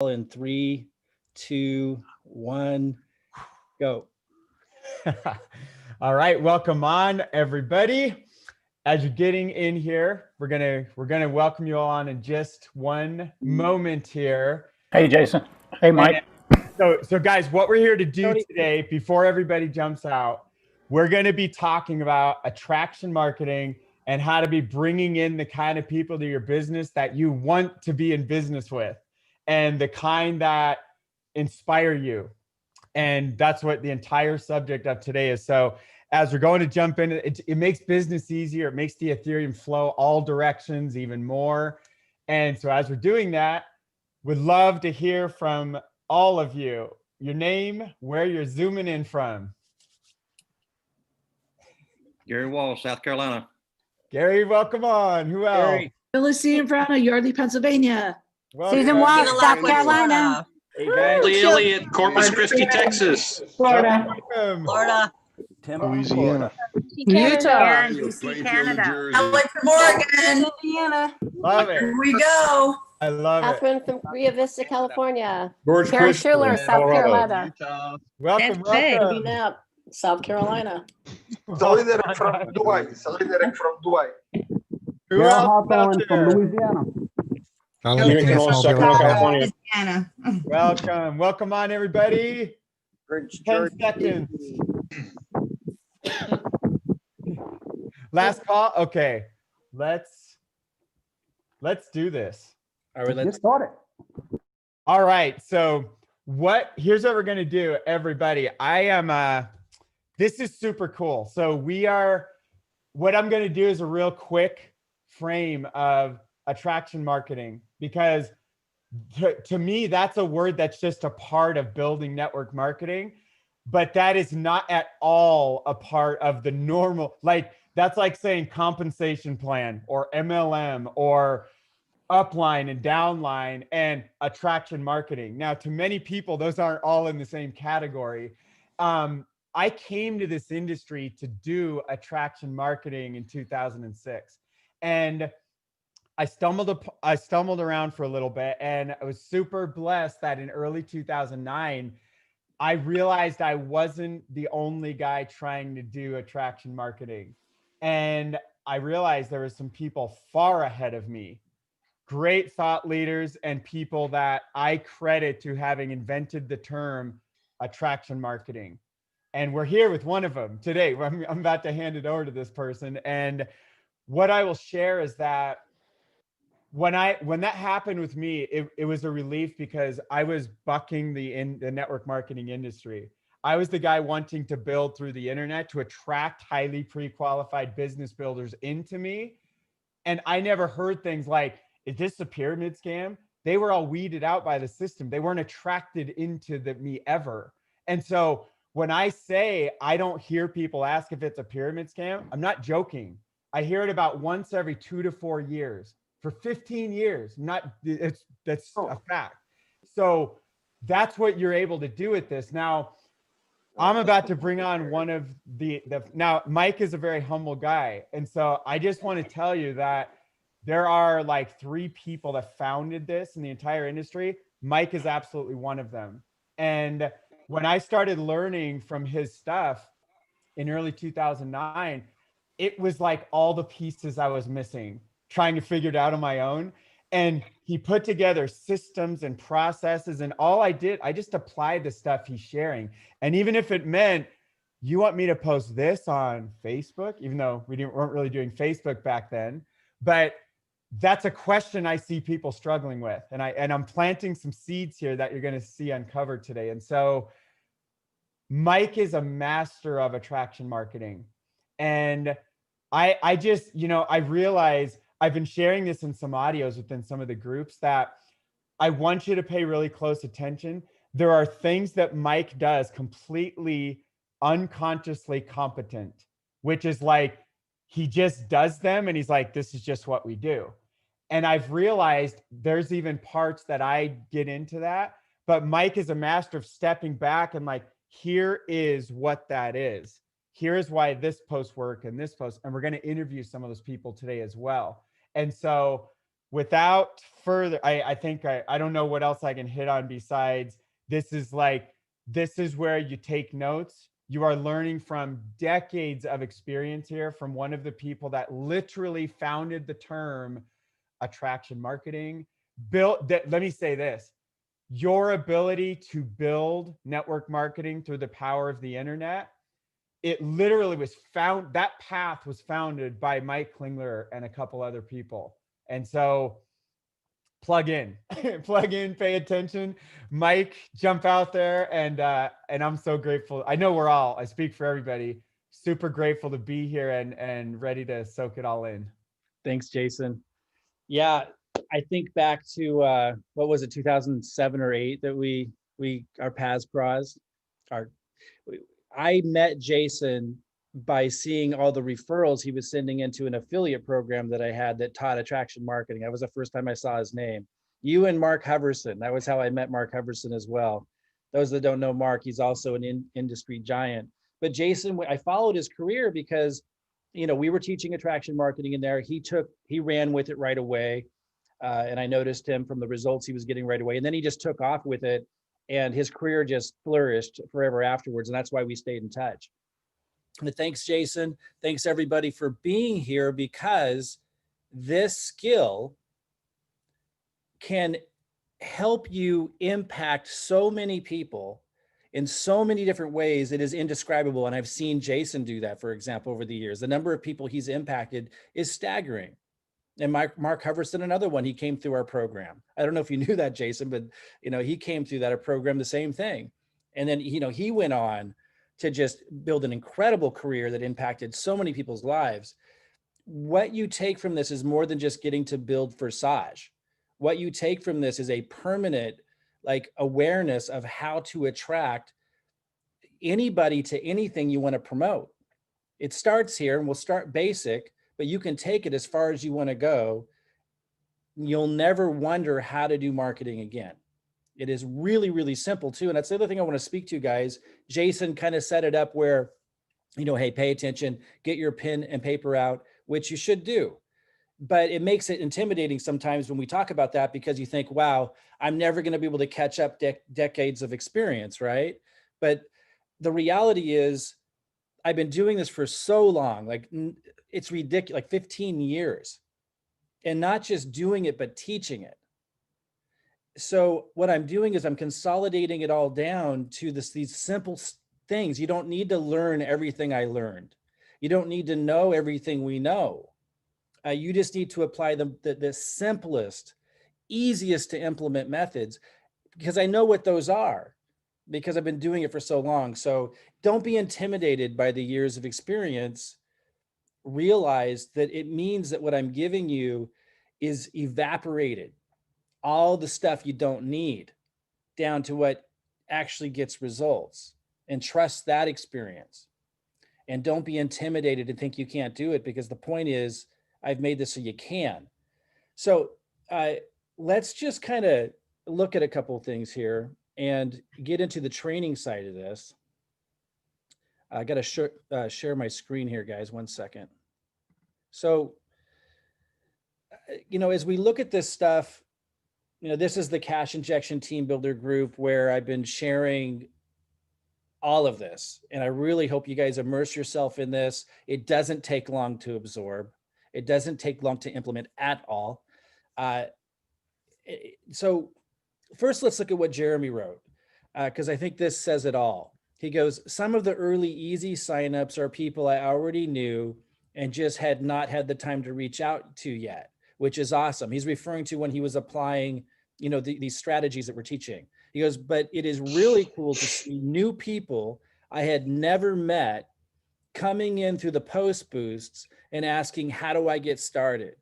In 3, 2, 1, go. All right, welcome on everybody. As you're getting in here, we're gonna welcome you all on in just one moment here. Hey, Jason. Hey, Mike. So guys, what we're here to do today, before everybody jumps out, we're going to be talking about attraction marketing and how to be bringing in the kind of people to your business that you want to be in business with, and the kind that inspire you. And that's what the entire subject of today is. So as we're going to jump in, it makes business easier. It makes the Ethereum flow all directions even more. And so as we're doing that, would love to hear from all of you. Your name, where you're zooming in from. Gary Walsh, South Carolina. Gary, welcome on. Who else? Gary. Felicity Brown of Yardley, Pennsylvania. Welcome. Susan Walsh, South Carolina. Hey guys. Lee Elliott, Corpus Christi, Texas. Florida. Welcome. Florida. Louisiana. Utah. DC, Canada. Alex from Oregon. Indiana. Love it. Here we go. I love it. Catherine from Rio Vista, California. George Karen Christian, Schuler, South Carolina. Welcome, Green welcome. up, South Carolina. Sorry that I'm from Dubai. Sorry that I'm from Dubai. Who else out there? Louisiana. California. Welcome. Welcome on, everybody. 10 seconds. Last call. Okay. Let's do this. All right, let's start it. All right. So here's what we're going to do, everybody. This is super cool. So what I'm going to do is a real quick frame of attraction marketing, because to me, that's a word that's just a part of building network marketing, but that is not at all a part of the normal, that's like saying compensation plan or MLM or upline and downline and attraction marketing. Now, to many people, those aren't all in the same category. I came to this industry to do attraction marketing in 2006, and I stumbled around for a little bit, and I was super blessed that in early 2009, I realized I wasn't the only guy trying to do attraction marketing. And I realized there were some people far ahead of me, great thought leaders and people that I credit to having invented the term attraction marketing. And we're here with one of them today. I'm about to hand it over to this person. And what I will share is that when that happened with me, it was a relief, because I was bucking the network marketing industry. I was the guy wanting to build through the internet to attract highly pre-qualified business builders into me. And I never heard things like, is this a pyramid scam? They were all weeded out by the system. They weren't attracted into me ever. And so when I say I don't hear people ask if it's a pyramid scam, I'm not joking. I hear it about once every 2 to 4 years. For 15 years, that's a fact. So that's what you're able to do with this. Now, I'm about to bring on one of now Mike is a very humble guy. And so I just want to tell you that there are like 3 people that founded this in the entire industry. Mike is absolutely one of them. And when I started learning from his stuff in early 2009, it was like all the pieces I was missing, trying to figure it out on my own. And he put together systems and processes, and all I did, I just applied the stuff he's sharing. And even if it meant, you want me to post this on Facebook, even though weren't really doing Facebook back then, but that's a question I see people struggling with. And I'm planting some seeds here that you're going to see uncovered today. And so Mike is a master of attraction marketing. And I just, I realize I've been sharing this in some audios within some of the groups that I want you to pay really close attention. There are things that Mike does completely unconsciously competent, which is like, he just does them and he's like, this is just what we do. And I've realized there's even parts that I get into that, but Mike is a master of stepping back and like, here is what that is. Here's why this post worked and this post, and we're going to interview some of those people today as well. And so without further, I think I don't know what else I can hit on besides this is where you take notes. You are learning from decades of experience here from one of the people that literally founded the term attraction marketing. Let me say this, your ability to build network marketing through the power of the internet, it literally that path was founded by Mike Klingler and a couple other people. And so plug in, pay attention. Mike, jump out there. And I'm so grateful. I know I speak for everybody, super grateful to be here and ready to soak it all in. Thanks, Jason. Yeah, I think back to what was it, 2007 or 8 that our paths crossed. I met Jason by seeing all the referrals he was sending into an affiliate program that I had that taught attraction marketing. That was the first time I saw his name. You and Mark Hoverson. That was how I met Mark Hoverson as well. Those that don't know Mark, he's also an industry giant. But Jason, I followed his career because, we were teaching attraction marketing in there. He ran with it right away. And I noticed him from the results he was getting right away. And then he just took off with it. And his career just flourished forever afterwards. And that's why we stayed in touch. But thanks, Jason. Thanks, everybody, for being here, because this skill can help you impact so many people in so many different ways. It is indescribable. And I've seen Jason do that, for example, over the years. The number of people he's impacted is staggering. And Mark Hoverson, another one, he came through our program. I don't know if you knew that, Jason, but he came through that program, the same thing. And then, he went on to just build an incredible career that impacted so many people's lives. What you take from this is more than just getting to build for Saj. What you take from this is a permanent awareness of how to attract anybody to anything you want to promote. It starts here, and we'll start basic, but you can take it as far as you want to go. You'll never wonder how to do marketing again. It is really, really simple too. And that's the other thing I want to speak to, guys. Jason kind of set it up where, hey, pay attention, get your pen and paper out, which you should do. But it makes it intimidating sometimes when we talk about that, because you think, wow, I'm never going to be able to catch up decades of experience, right? But the reality is, I've been doing this for so long, it's ridiculous, 15 years, and not just doing it, but teaching it. So what I'm doing is I'm consolidating it all down to these simple things. You don't need to learn everything I learned. You don't need to know everything we know. You just need to apply the simplest, easiest to implement methods, because I know what those are, because I've been doing it for so long. So don't be intimidated by the years of experience. Realize that it means that what I'm giving you is evaporated. All the stuff you don't need, down to what actually gets results, and trust that experience. And don't be intimidated and think you can't do it, because the point is, I've made this so you can. So let's just kind of look at a couple of things here and get into the training side of this. I got to share my screen here, guys. 1 second. So, as we look at this stuff, this is the Cash Injection Team Builder group where I've been sharing all of this. And I really hope you guys immerse yourself in this. It doesn't take long to absorb. It doesn't take long to implement at all. So first, let's look at what Jeremy wrote, because I think this says it all. He goes, some of the early easy signups are people I already knew and just had not had the time to reach out to yet, which is awesome. He's referring to when he was applying, these strategies that we're teaching. He goes, but it is really cool to see new people I had never met coming in through the post boosts and asking, how do I get started?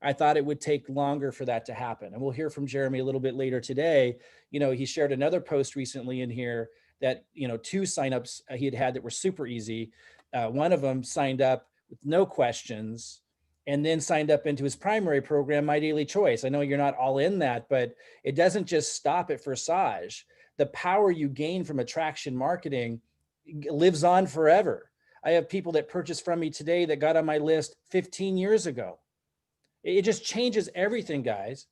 I thought it would take longer for that to happen. And we'll hear from Jeremy a little bit later today. He shared another post recently in here that, 2 signups he had that were super easy. One of them signed up with no questions and then signed up into his primary program, My Daily Choice. I know you're not all in that, but it doesn't just stop at Forsage. The power you gain from attraction marketing lives on forever. I have people that purchased from me today that got on my list 15 years ago. It just changes everything, guys.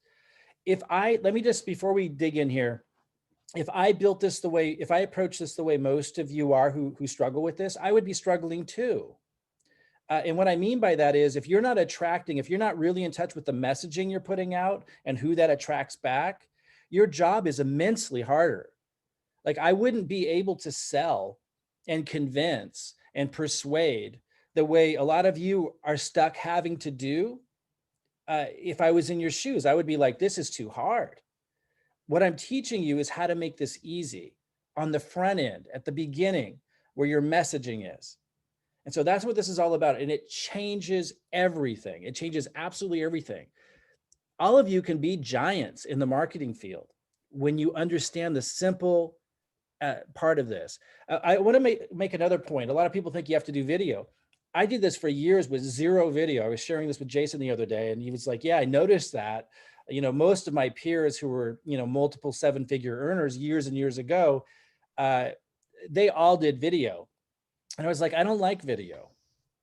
Let me just, before we dig in here, if I built this the way, if I approach this the way most of you are who struggle with this, I would be struggling too. And what I mean by that is if you're not really in touch with the messaging you're putting out and who that attracts back, your job is immensely harder. Like I wouldn't be able to sell and convince and persuade the way a lot of you are stuck having to do. If I was in your shoes, I would be like, this is too hard. What I'm teaching you is how to make this easy on the front end, at the beginning, where your messaging is. And so that's what this is all about. And it changes everything. It changes absolutely everything. All of you can be giants in the marketing field when you understand the simple part of this. I want to make another point. A lot of people think you have to do video. I did this for years with zero video. I was sharing this with Jason the other day, and he was like, yeah, I noticed that. Most of my peers who were, multiple 7-figure earners years and years ago, they all did video. And I was like, I don't like video.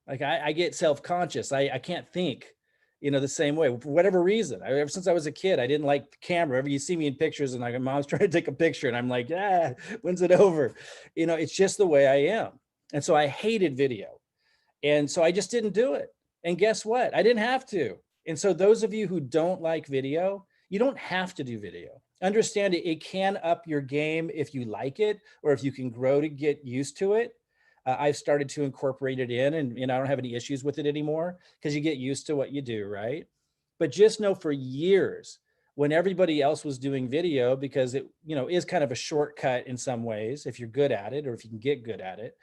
Like I get self-conscious. I can't think, the same way for whatever reason. Ever since I was a kid, I didn't like the camera. Ever you see me in pictures and like mom's trying to take a picture and I'm like, when's it over? It's just the way I am. And so I hated video. And so I just didn't do it. And guess what? I didn't have to. And so those of you who don't like video, you don't have to do video. Understand it can up your game if you like it, or if you can grow to get used to it. I've started to incorporate it in, and I don't have any issues with it anymore because you get used to what you do, right? But just know for years, when everybody else was doing video, because it is kind of a shortcut in some ways if you're good at it or if you can get good at it,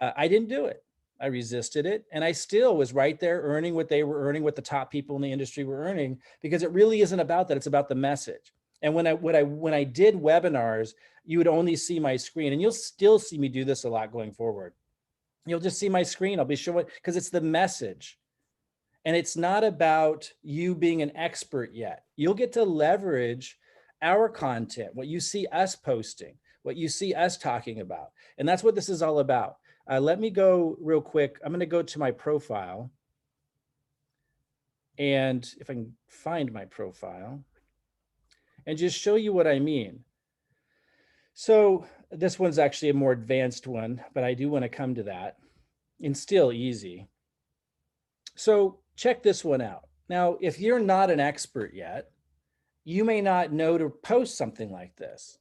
I didn't do it. I resisted it, and I still was right there earning what they were earning, what the top people in the industry were earning, because it really isn't about that. It's about the message. And when I did webinars, you would only see my screen, and you'll still see me do this a lot going forward. You'll just see my screen. I'll be showing, because it's the message. And it's not about you being an expert yet. You'll get to leverage our content, what you see us posting, what you see us talking about. And that's what this is all about. Let me go real quick. I'm going to go to my profile. And if I can find my profile and just show you what I mean. So this one's actually a more advanced one, but I do want to come to that, and still easy. So check this one out. Now, if you're not an expert yet, you may not know to post something like this.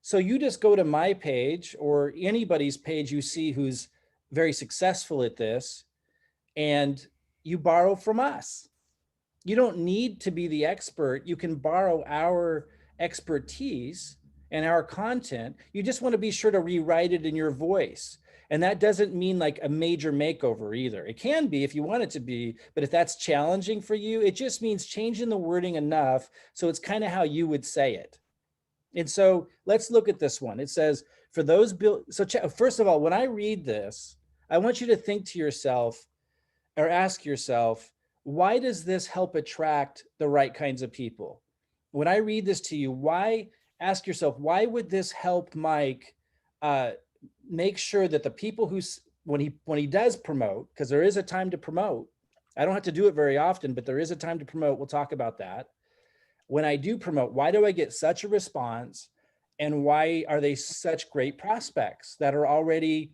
So you just go to my page or anybody's page you see who's very successful at this, and you borrow from us. You don't need to be the expert. You can borrow our expertise and our content. You just want to be sure to rewrite it in your voice. And that doesn't mean like a major makeover either. It can be if you want it to be, but if that's challenging for you, it just means changing the wording enough so it's kind of how you would say it. And so let's look at this one. It says, for those first of all, when I read this, I want you to think to yourself or ask yourself, why does this help attract the right kinds of people? When I read this to you, ask yourself, why would this help Mike make sure that the people who, when he does promote, because there is a time to promote, I don't have to do it very often, but there is a time to promote. We'll talk about that. When I do promote, why do I get such a response? And why are they such great prospects that are already,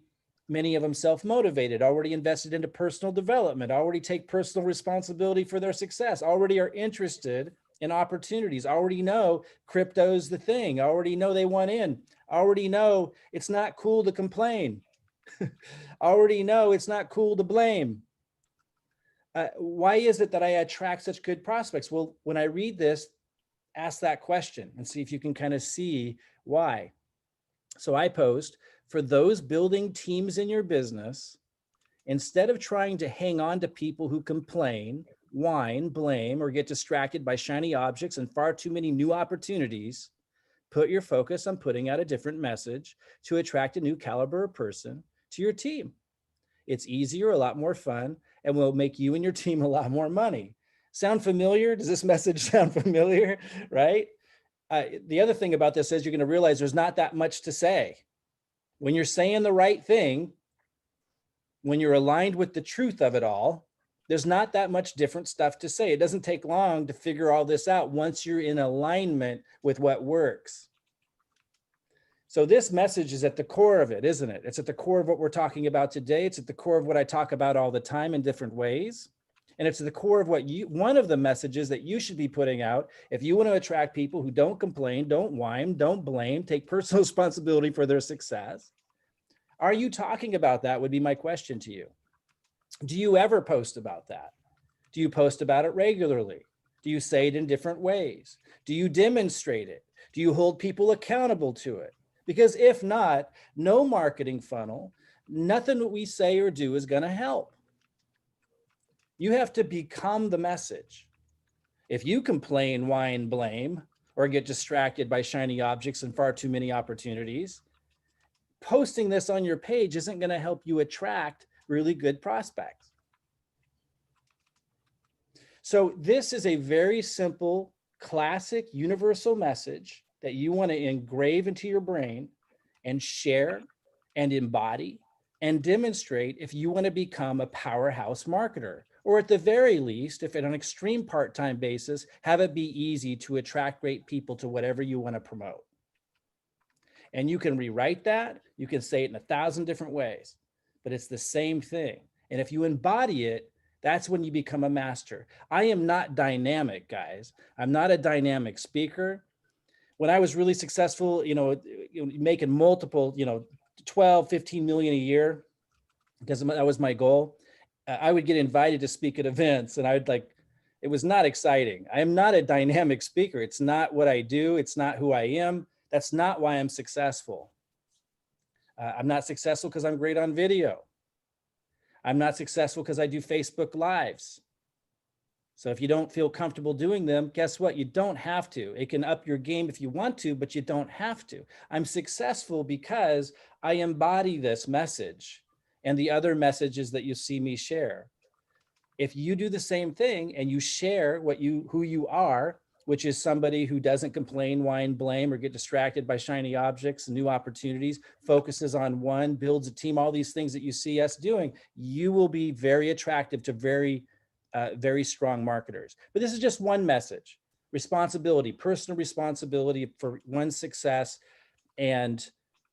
many of them self-motivated, already invested into personal development, already take personal responsibility for their success, already are interested in opportunities, already know crypto's the thing, already know they want in, already know it's not cool to complain, already know it's not cool to blame. Why is it that I attract such good prospects? Well, when I read this, ask that question and see if you can kind of see why. So I post, for those building teams in your business, instead of trying to hang on to people who complain, whine, blame, or get distracted by shiny objects and far too many new opportunities, put your focus on putting out a different message to attract a new caliber of person to your team. It's easier, a lot more fun, and will make you and your team a lot more money. Sound familiar? Does this message sound familiar, right? The other thing about this is you're going to realize there's not that much to say. When you're saying the right thing, when you're aligned with the truth of it all, There's not that much different stuff to say. It doesn't take long to figure all this out once you're in alignment with what works. So this message is at the core of it, isn't it? It's at the core of what we're talking about today. It's at the core of what I talk about all the time in different ways. And it's at the core of one of the messages that you should be putting out if you want to attract people who don't complain, don't whine, don't blame, take personal responsibility for their success. Are you talking about that would be my question to you. Do you ever post about that? Do you post about it regularly? Do you say it in different ways? Do you demonstrate it? Do you hold people accountable to it? Because if not, no marketing funnel, nothing that we say or do is going to help. You have to become the message. If you complain, whine, blame, or get distracted by shiny objects and far too many opportunities, posting this on your page isn't going to help you attract really good prospects. So this is a very simple, classic, universal message that you want to engrave into your brain and share and embody and demonstrate if you want to become a powerhouse marketer, or at the very least, if at an extreme part-time basis, have it be easy to attract great people to whatever you want to promote. And you can rewrite that, you can say it in 1,000 different ways, but it's the same thing. And if you embody it, that's when you become a master. I am not dynamic, guys. I'm not a dynamic speaker. When I was really successful, making multiple, 12, 15 million a year, because that was my goal, I would get invited to speak at events and it was not exciting. I am not a dynamic speaker. It's not what I do. It's not who I am. That's not why I'm successful. I'm not successful because I'm great on video. I'm not successful because I do Facebook Lives. So if you don't feel comfortable doing them, guess what? You don't have to. It can up your game if you want to, but you don't have to. I'm successful because I embody this message and the other messages that you see me share. If you do the same thing and you share who you are, which is somebody who doesn't complain, whine, blame, or get distracted by shiny objects and new opportunities, focuses on one, builds a team, all these things that you see us doing, you will be very attractive to very strong marketers. But this is just one message: responsibility, personal responsibility for one's success, and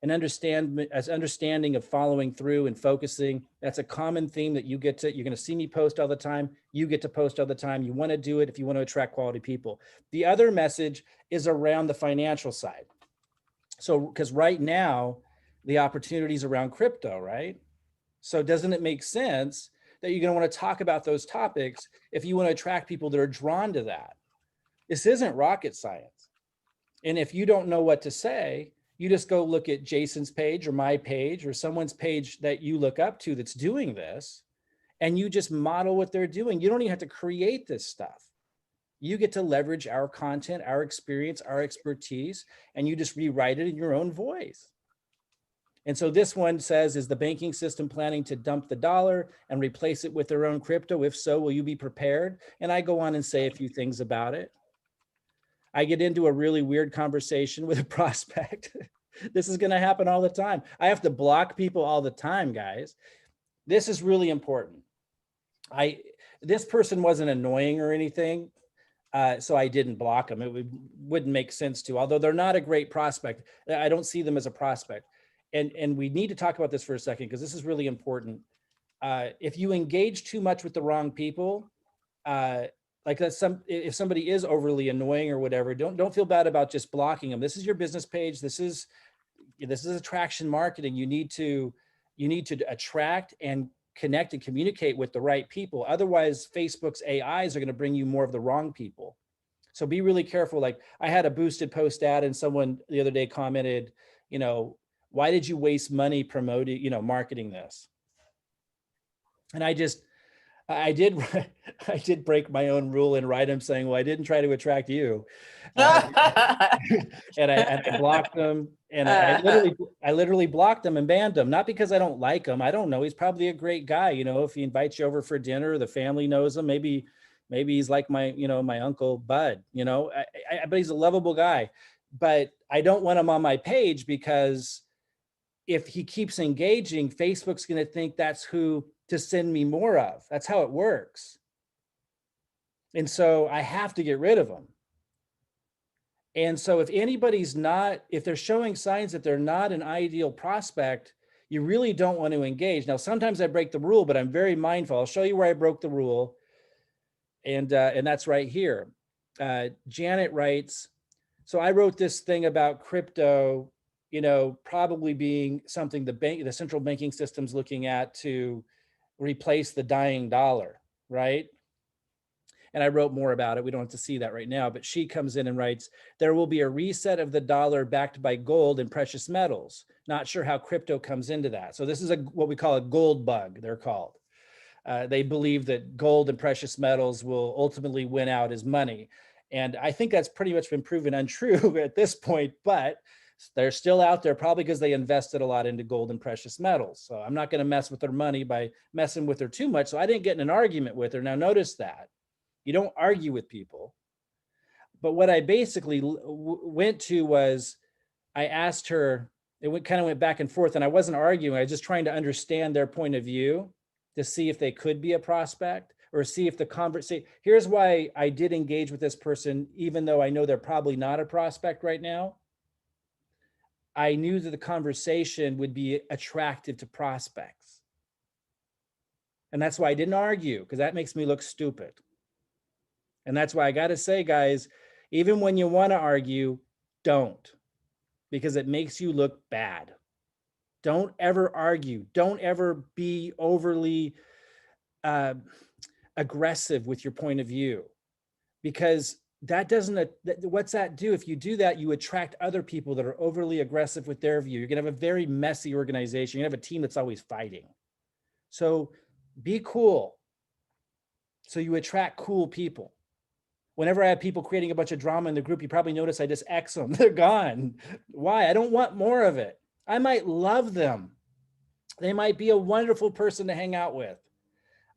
an understanding of following through and focusing. That's a common theme that you're going to see me post all the time. You get to post all the time. You want to do it if you want to attract quality people. The other message is around the financial side. So, because right now, the opportunities around crypto, right? So doesn't it make sense that you're going to want to talk about those topics if you want to attract people that are drawn to that? This isn't rocket science. And if you don't know what to say, you just go look at Jason's page or my page or someone's page that you look up to that's doing this, and you just model what they're doing. You don't even have to create this stuff. You get to leverage our content, our experience, our expertise, and you just rewrite it in your own voice. And so this one says, is the banking system planning to dump the dollar and replace it with their own crypto? If so, will you be prepared? And I go on and say a few things about it. I get into a really weird conversation with a prospect. This is going to happen all the time. I have to block people all the time, guys. This is really important. This person wasn't annoying or anything, so I didn't block them. It wouldn't make sense to, although they're not a great prospect. I don't see them as a prospect. And we need to talk about this for a second, because this is really important. If you engage too much with the wrong people, if somebody is overly annoying or whatever, don't feel bad about just blocking them. This is your business page. This is attraction marketing. You need to attract and connect and communicate with the right people. Otherwise, Facebook's AIs are going to bring you more of the wrong people. So be really careful. Like, I had a boosted post ad and someone the other day commented, why did you waste money promoting, marketing this? And I did break my own rule and write them saying, well, I didn't try to attract you. And I blocked them, and I literally blocked them and banned them, not because I don't like him. I don't know. He's probably a great guy. If he invites you over for dinner, the family knows him. Maybe he's like my uncle Bud, but he's a lovable guy. But I don't want him on my page, because if he keeps engaging, Facebook's going to think that's who to send me more of. That's how it works. And so I have to get rid of them. And so if if they're showing signs that they're not an ideal prospect, you really don't want to engage. Now, sometimes I break the rule, but I'm very mindful. I'll show you where I broke the rule. And that's right here. Janet writes, so I wrote this thing about crypto, probably being something the central banking system's looking at to replace the dying dollar, right? And I wrote more about it. We don't have to see that right now, but she comes in and writes, there will be a reset of the dollar backed by gold and precious metals. Not sure how crypto comes into that. So this is what we call a gold bug, they're called. They believe that gold and precious metals will ultimately win out as money. And I think that's pretty much been proven untrue at this point, but they're still out there probably because they invested a lot into gold and precious metals. So I'm not going to mess with their money by messing with her too much. So I didn't get in an argument with her. Now notice that. You don't argue with people. But what I basically went to was I asked her, kind of went back and forth, and I wasn't arguing. I was just trying to understand their point of view to see if they could be a prospect or see if the conversation. Here's why I did engage with this person, even though I know they're probably not a prospect right now. I knew that the conversation would be attractive to prospects. And that's why I didn't argue, because that makes me look stupid. And that's why I got to say, guys, even when you want to argue, don't, because it makes you look bad. Don't ever argue. Don't ever be overly aggressive with your point of view, because what's that do? If you do that, you attract other people that are overly aggressive with their view. You're going to have a very messy organization. You're going to have a team that's always fighting. So be cool. So you attract cool people. Whenever I have people creating a bunch of drama in the group, you probably notice I just X them. They're gone. Why? I don't want more of it. I might love them. They might be a wonderful person to hang out with.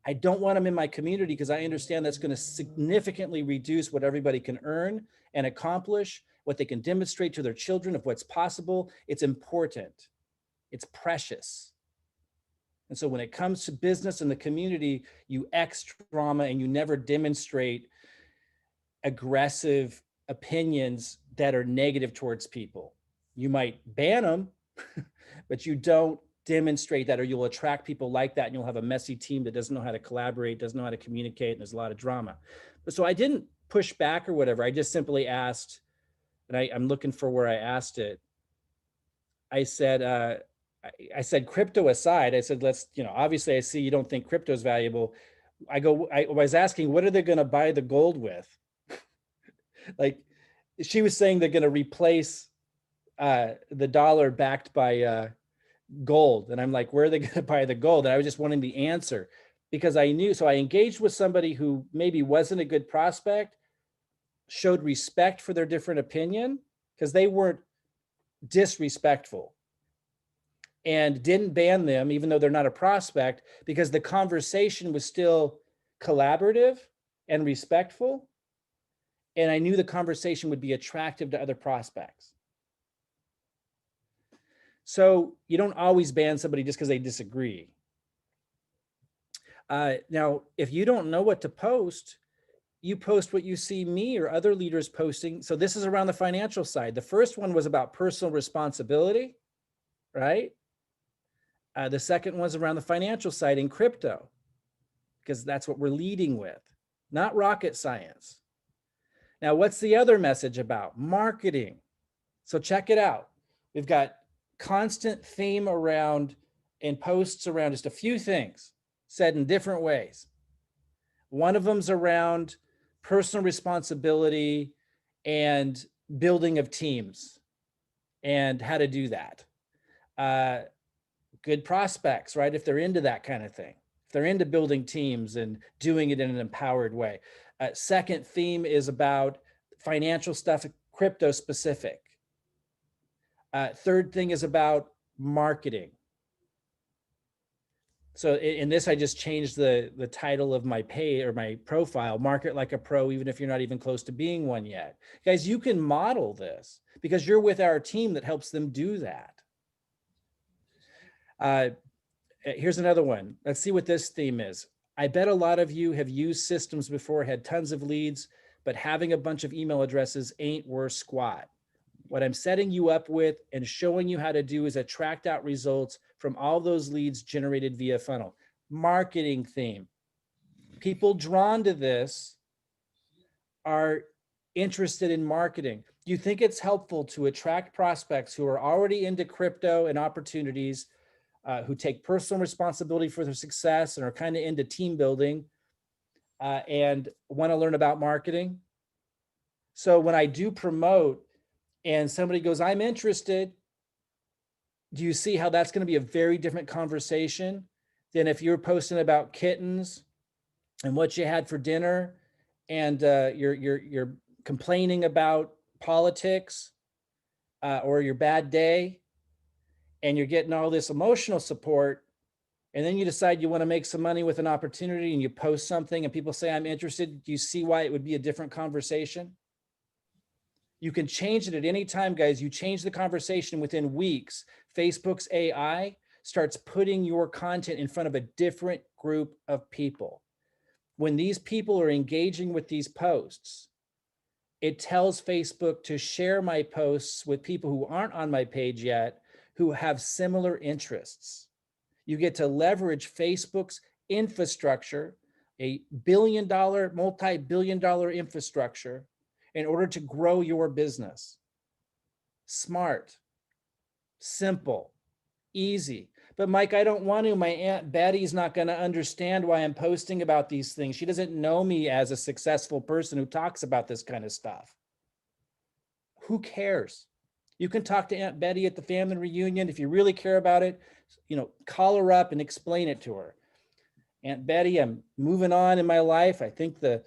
I don't want them in my community because I understand that's going to significantly reduce what everybody can earn and accomplish, what they can demonstrate to their children of what's possible. It's important. It's precious. And so when it comes to business and the community, you X drama and you never demonstrate aggressive opinions that are negative towards people. You might ban them, but you don't demonstrate that, or you'll attract people like that, and you'll have a messy team that doesn't know how to collaborate, doesn't know how to communicate, and there's a lot of drama. But so I didn't push back or whatever. I just simply asked, and I'm looking for where I asked it. I said, crypto aside, I said, obviously I see you don't think crypto is valuable. I was asking, what are they going to buy the gold with? Like, she was saying they're going to replace the dollar backed by gold. And I'm like, where are they going to buy the gold? And I was just wanting the answer because I knew. So I engaged with somebody who maybe wasn't a good prospect, showed respect for their different opinion because they weren't disrespectful, and didn't ban them, even though they're not a prospect, because the conversation was still collaborative and respectful. And I knew the conversation would be attractive to other prospects. So you don't always ban somebody just because they disagree. Now, if you don't know what to post, you post what you see me or other leaders posting. So this is around the financial side. The first one was about personal responsibility, right? The second one's around the financial side in crypto, because that's what we're leading with, not rocket science. Now, what's the other message about? Marketing. So check it out. We've got constant theme around and posts around just a few things said in different ways. One of them's around personal responsibility and building of teams and how to do that. Good prospects, right? If they're into that kind of thing, if they're into building teams and doing it in an empowered way. Second theme is about financial stuff, crypto specific. Third thing is about marketing. So in this, I just changed the title of my page or my profile, Market Like a Pro, even if you're not even close to being one yet. Guys, you can model this because you're with our team that helps them do that. Here's another one. Let's see what this theme is. I bet a lot of you have used systems before, had tons of leads, but having a bunch of email addresses ain't worth squat. What I'm setting you up with and showing you how to do is attract out results from all those leads generated via funnel. Marketing theme. People drawn to this are interested in marketing. Do you think it's helpful to attract prospects who are already into crypto and opportunities, who take personal responsibility for their success and are kind of into team building and want to learn about marketing? So when I do promote and somebody goes, I'm interested, do you see how that's going to be a very different conversation than if you're posting about kittens and what you had for dinner and you're complaining about politics or your bad day, and you're getting all this emotional support, and then you decide you want to make some money with an opportunity and you post something and people say, I'm interested. Do you see why it would be a different conversation? You can change it at any time, guys. You change the conversation within weeks. Facebook's AI starts putting your content in front of a different group of people. When these people are engaging with these posts, it tells Facebook to share my posts with people who aren't on my page yet, who have similar interests. You get to leverage Facebook's infrastructure, a billion-dollar, multi-billion-dollar infrastructure, in order to grow your business. Smart, simple, easy. But Mike, I don't want to. My Aunt Betty's not going to understand why I'm posting about these things. She doesn't know me as a successful person who talks about this kind of stuff. Who cares? You can talk to Aunt Betty at the family reunion. If you really care about it, call her up and explain it to her. Aunt Betty, I'm moving on in my life. I think the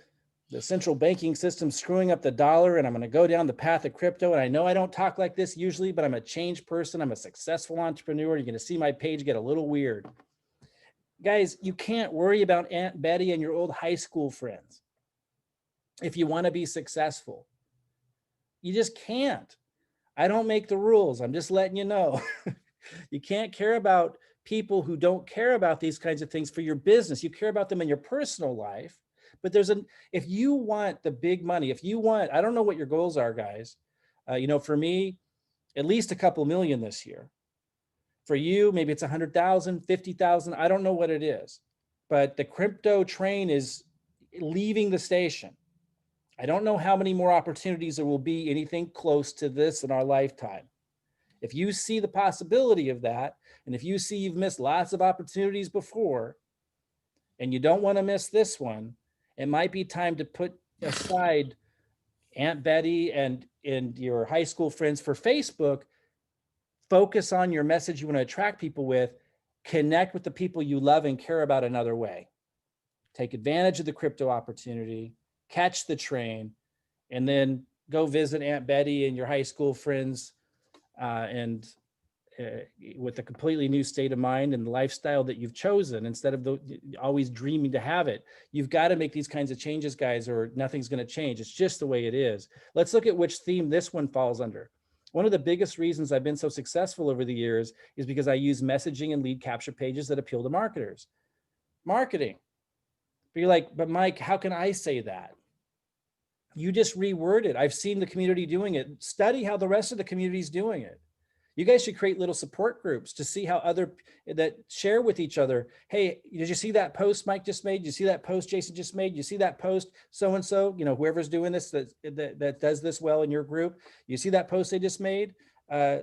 central banking system's screwing up the dollar, and I'm going to go down the path of crypto. And I know I don't talk like this usually, but I'm a changed person. I'm a successful entrepreneur. You're going to see my page get a little weird. Guys, you can't worry about Aunt Betty and your old high school friends if you want to be successful. You just can't. I don't make the rules. I'm just letting you know. You can't care about people who don't care about these kinds of things for your business. You care about them in your personal life. But if you want the big money, I don't know what your goals are, guys. For me, at least a couple million this year. For you, maybe it's 100,000, 50,000. I don't know what it is, but the crypto train is leaving the station. I don't know how many more opportunities there will be anything close to this in our lifetime. If you see the possibility of that, and if you see you've missed lots of opportunities before, and you don't want to miss this one, it might be time to put aside Aunt Betty and your high school friends for Facebook. Focus on your message you want to attract people with. Connect with the people you love and care about another way. Take advantage of the crypto opportunity, catch the train, and then go visit Aunt Betty and your high school friends with a completely new state of mind and the lifestyle that you've chosen instead of always dreaming to have it. You've got to make these kinds of changes, guys, or nothing's going to change. It's just the way it is. Let's look at which theme this one falls under. One of the biggest reasons I've been so successful over the years is because I use messaging and lead capture pages that appeal to marketers. Marketing. But you're like, but Mike, how can I say that? You just reword it. I've seen the community doing it. Study how the rest of the community is doing it. You guys should create little support groups to see how that share with each other. Hey, did you see that post Mike just made? Did you see that post Jason just made? You see that post so-and-so, whoever's doing this, that does this well in your group. You see that post they just made? Can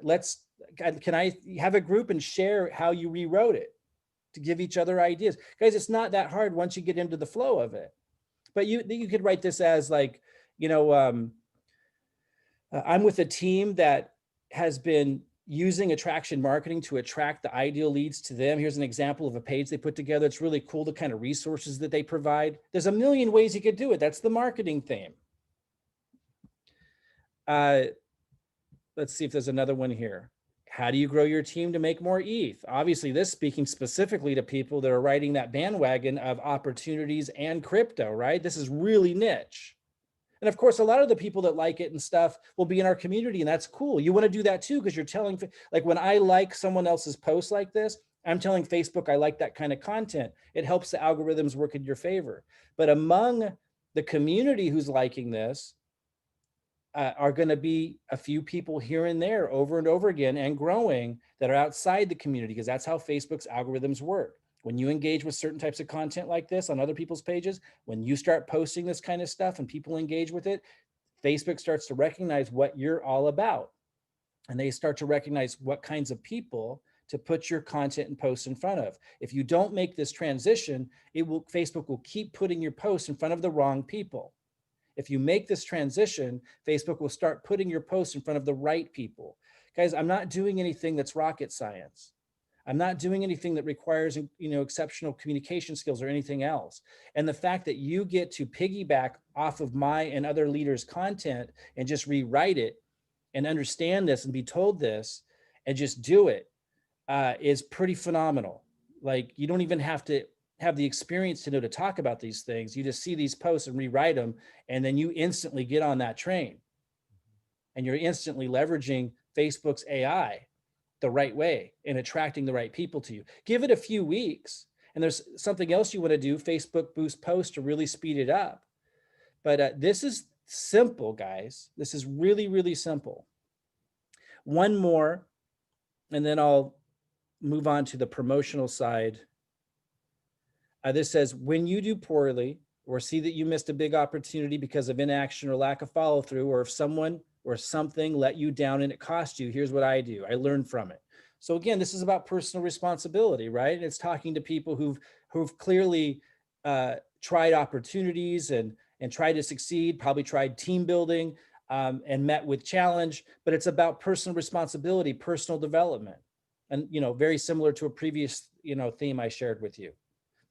I have a group and share how you rewrote it to give each other ideas? Guys, it's not that hard once you get into the flow of it. But you could write this as like, I'm with a team that has been using attraction marketing to attract the ideal leads to them. Here's an example of a page they put together. It's really cool, the kind of resources that they provide. There's a million ways you could do it. That's the marketing theme. Let's see if there's another one here. How do you grow your team to make more ETH? Obviously, this speaking specifically to people that are riding that bandwagon of opportunities and crypto, right? This is really niche. And of course, a lot of the people that like it and stuff will be in our community, and that's cool. You want to do that too, because you're telling, like when I like someone else's post like this, I'm telling Facebook I like that kind of content. It helps the algorithms work in your favor. But among the community who's liking this are going to be a few people here and there over and over again and growing that are outside the community, because that's how Facebook's algorithms work. When you engage with certain types of content like this on other people's pages, when you start posting this kind of stuff and people engage with it, Facebook starts to recognize what you're all about. And they start to recognize what kinds of people to put your content and posts in front of. If you don't make this transition, Facebook will keep putting your posts in front of the wrong people. If you make this transition, Facebook will start putting your posts in front of the right people. Guys, I'm not doing anything that's rocket science. I'm not doing anything that requires, exceptional communication skills or anything else. And the fact that you get to piggyback off of my and other leaders' content and just rewrite it and understand this and be told this and just do it is pretty phenomenal. Like, you don't even have to have the experience to know to talk about these things. You just see these posts and rewrite them, and then you instantly get on that train. And you're instantly leveraging Facebook's AI the right way and attracting the right people to you. Give it a few weeks, and there's something else you want to do, Facebook Boost Post, to really speed it up. But this is simple, guys. This is really, really simple. One more, and then I'll move on to the promotional side. This says, when you do poorly or see that you missed a big opportunity because of inaction or lack of follow through, or if someone or something let you down and it cost you, here's what I do. I learn from it. So again, this is about personal responsibility, right? It's talking to people who've clearly tried opportunities and tried to succeed, probably tried team building and met with challenge, but it's about personal responsibility, personal development. And, very similar to a previous, theme I shared with you.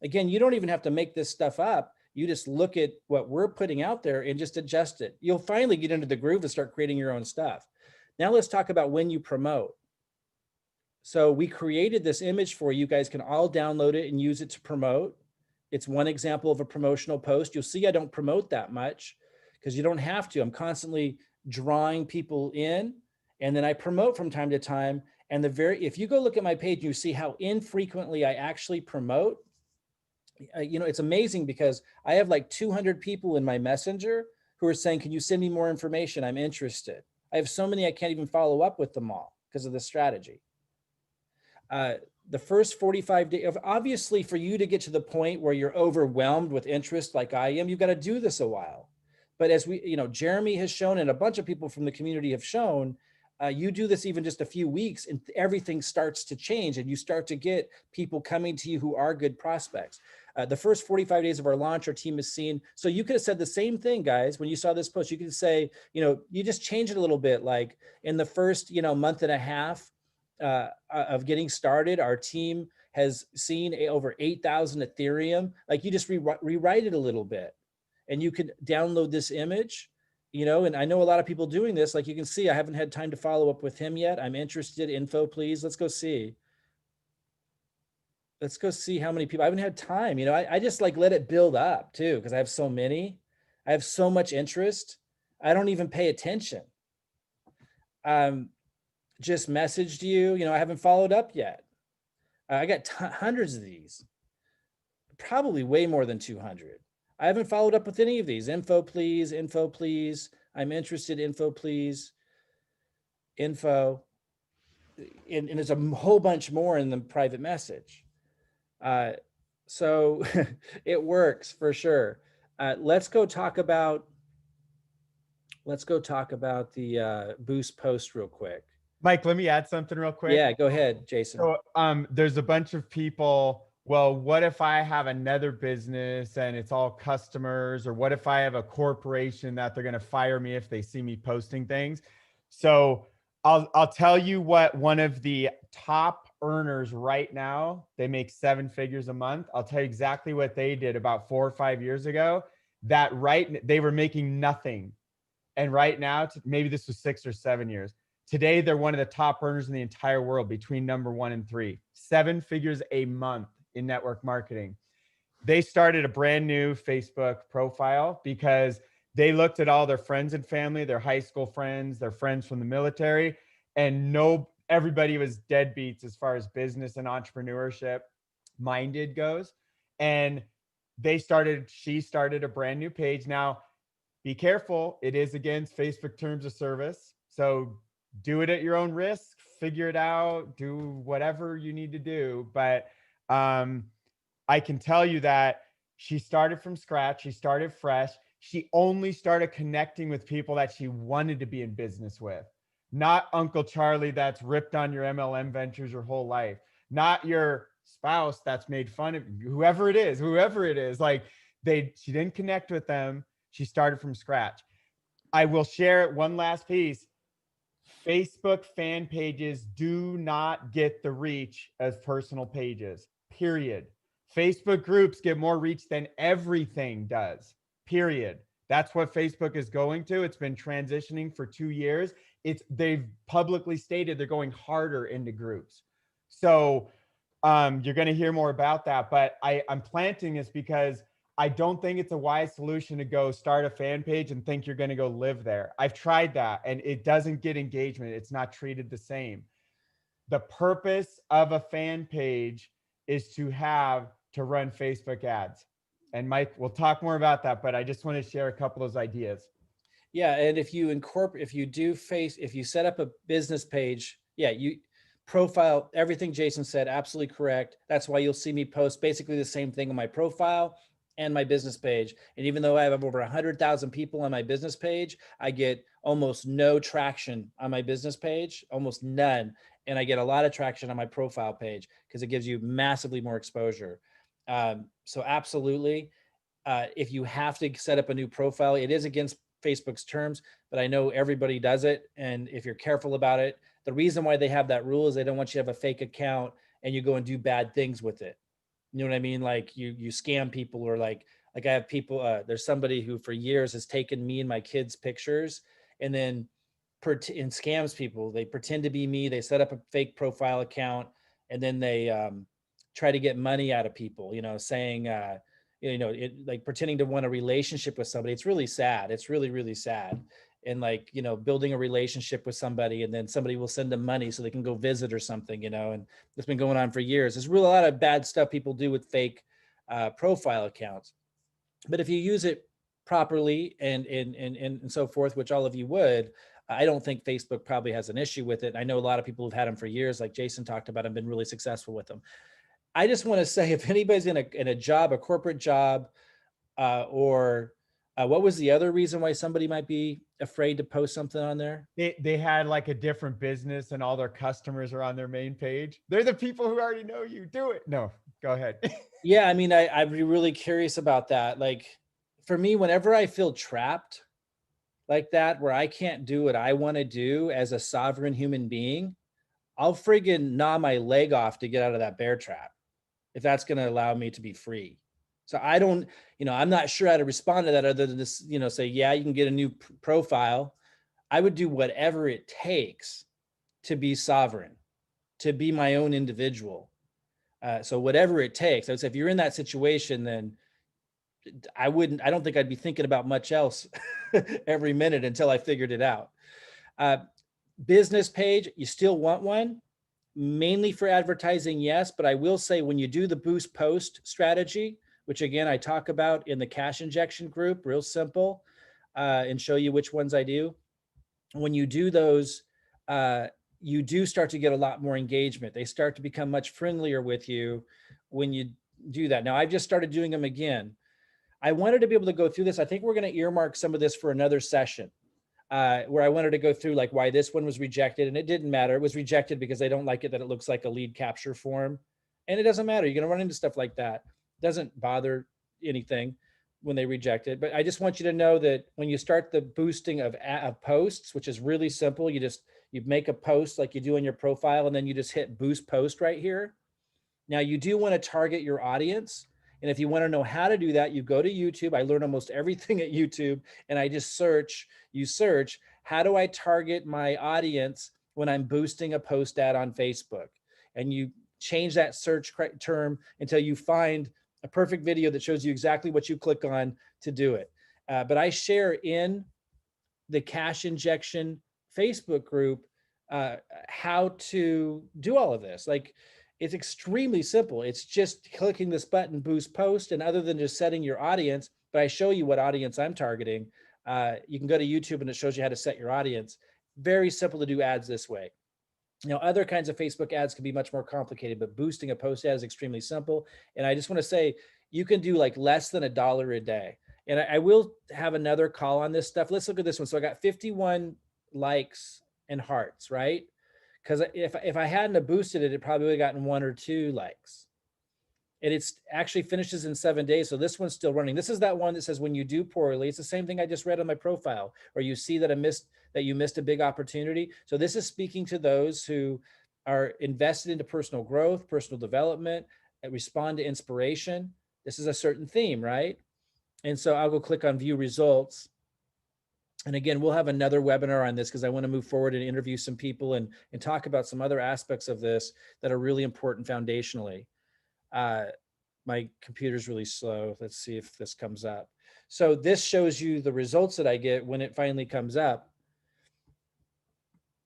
Again, you don't even have to make this stuff up. You just look at what we're putting out there and just adjust it. You'll finally get into the groove and start creating your own stuff. Now let's talk about when you promote. So we created this image for you. You guys can all download it and use it to promote. It's one example of a promotional post. You'll see I don't promote that much because you don't have to. I'm constantly drawing people in, and then I promote from time to time. And if you go look at my page, you see how infrequently I actually promote. It's amazing because I have like 200 people in my messenger who are saying, can you send me more information? I'm interested. I have so many, I can't even follow up with them all because of the strategy. The first 45 days, obviously for you to get to the point where you're overwhelmed with interest like I am, you've got to do this a while. But as Jeremy has shown, and a bunch of people from the community have shown, you do this even just a few weeks and everything starts to change and you start to get people coming to you who are good prospects. The first 45 days of our launch, our team has seen. So you could have said the same thing, guys, when you saw this post. You could say, you just change it a little bit. Like in the first, month and a half of getting started, our team has seen over 8,000 Ethereum. Like you just rewrite it a little bit, and you could download this image. And I know a lot of people doing this. Like you can see, I haven't had time to follow up with him yet. I'm interested. Info, please. Let's go see. Let's go see how many people. I haven't had time. I just like let it build up too, because I have so many. I have so much interest. I don't even pay attention. Just messaged you. I haven't followed up yet. I got hundreds of these. Probably way more than 200. I haven't followed up with any of these. Info, please. Info, please. I'm interested. Info, please. Info. And there's a whole bunch more in the private message. So it works for sure. Let's go talk about the Boost post real quick. Mike, let me add something real quick. Yeah, go ahead, Jason. So there's a bunch of people. Well, what if I have another business and it's all customers? Or what if I have a corporation that they're going to fire me if they see me posting things? So I'll tell you what one of the top earners right now, they make 7 figures a month. I'll tell you exactly what they did about 4 or 5 years ago. They were making nothing. And right now, maybe this was 6 or 7 years. Today, they're one of the top earners in the entire world, between number 1 and 3. 7 figures a month in network marketing. They started a brand new Facebook profile because they looked at all their friends and family, their high school friends, their friends from the military, and everybody was deadbeats as far as business and entrepreneurship minded goes. And she started a brand new page. Now, be careful. It is against Facebook terms of service. So do it at your own risk, figure it out, do whatever you need to do. But I can tell you that she started from scratch. She started fresh. She only started connecting with people that she wanted to be in business with, not Uncle Charlie that's ripped on your MLM ventures your whole life, not your spouse that's made fun of you, whoever it is, like she didn't connect with them. She started from scratch. I will share one last piece. Facebook fan pages do not get the reach as personal pages, period. Facebook groups get more reach than everything does, period. That's what Facebook is going to. It's been transitioning for 2 years. They've publicly stated they're going harder into groups. So you're going to hear more about that, but I'm planting this because I don't think it's a wise solution to go start a fan page and think you're going to go live there. I've tried that and it doesn't get engagement. It's not treated the same. The purpose of a fan page is to run Facebook ads. And Mike, we'll talk more about that, but I just want to share a couple of those ideas. Yeah, and if you set up a business page, you profile everything Jason said, absolutely correct. That's why you'll see me post basically the same thing on my profile and my business page. And even though I have over 100,000 people on my business page, I get almost no traction on my business page, almost none. And I get a lot of traction on my profile page because it gives you massively more exposure. So absolutely, if you have to set up a new profile, it is against Facebook's terms, but I know everybody does it. And if you're careful about it, the reason why they have that rule is they don't want you to have a fake account and you go and do bad things with it. You know what I mean? Like you scam people, or like I have people, there's somebody who for years has taken me and my kids' pictures and then and scams people. They pretend to be me. They set up a fake profile account and then they try to get money out of people, saying, like pretending to want a relationship with somebody. It's really sad. It's really, really sad. And like, building a relationship with somebody and then somebody will send them money so they can go visit or something, and it's been going on for years. There's really a lot of bad stuff people do with fake profile accounts. But if you use it properly and so forth, which all of you would, I don't think Facebook probably has an issue with it. I know a lot of people who've had them for years, like Jason talked about, and been really successful with them. I just want to say, if anybody's in a job, a corporate job, or what was the other reason why somebody might be afraid to post something on there? They had like a different business and all their customers are on their main page. They're the people who already know you. Do it. No, go ahead. Yeah, I mean, I'd be really curious about that. Like for me, whenever I feel trapped like that, where I can't do what I want to do as a sovereign human being, I'll friggin' gnaw my leg off to get out of that bear trap, if that's going to allow me to be free. So I don't, I'm not sure how to respond to that other than this, say, yeah, you can get a new profile. I would do whatever it takes to be sovereign, to be my own individual. So whatever it takes. I would say if you're in that situation, then I don't think I'd be thinking about much else every minute until I figured it out. Business page, you still want one? Mainly for advertising, yes, but I will say when you do the boost post strategy, which again, I talk about in the cash injection group, real simple, and show you which ones I do. When you do those, you do start to get a lot more engagement. They start to become much friendlier with you when you do that. Now, I've just started doing them again. I wanted to be able to go through this. I think we're going to earmark some of this for another session. Where I wanted to go through like why this one was rejected, and it didn't matter. It was rejected because they don't like it that it looks like a lead capture form, and it doesn't matter. You're going to run into stuff like that. It doesn't bother anything when they reject it. But I just want you to know that when you start the boosting of posts, which is really simple, you make a post like you do on your profile, and then you just hit boost post right here. Now you do want to target your audience. And if you want to know how to do that, you go to YouTube. I learn almost everything at YouTube, and I just search, how do I target my audience when I'm boosting a post ad on Facebook? And you change that search term until you find a perfect video that shows you exactly what you click on to do it. But I share in the cash injection Facebook group how to do all of this. Like, it's extremely simple. It's just clicking this button, boost post, and other than just setting your audience, but I show you what audience I'm targeting. You can go to YouTube and it shows you how to set your audience. Very simple to do ads this way. Other kinds of Facebook ads can be much more complicated, but boosting a post ad is extremely simple. And I just want to say, you can do like less than $1 a day. And I will have another call on this stuff. Let's look at this one. So I got 51 likes and hearts, right? Because if I hadn't have boosted it, it probably would have gotten 1 or 2 likes. And it's actually finishes in 7 days. So this one's still running. This is that one that says, when you do poorly, it's the same thing I just read on my profile, or you see that you missed a big opportunity. So this is speaking to those who are invested into personal growth, personal development, and respond to inspiration. This is a certain theme, right? And so I'll go click on view results. And again, we'll have another webinar on this because I want to move forward and interview some people and talk about some other aspects of this that are really important foundationally. My computer's really slow. Let's see if this comes up. So this shows you the results that I get when it finally comes up.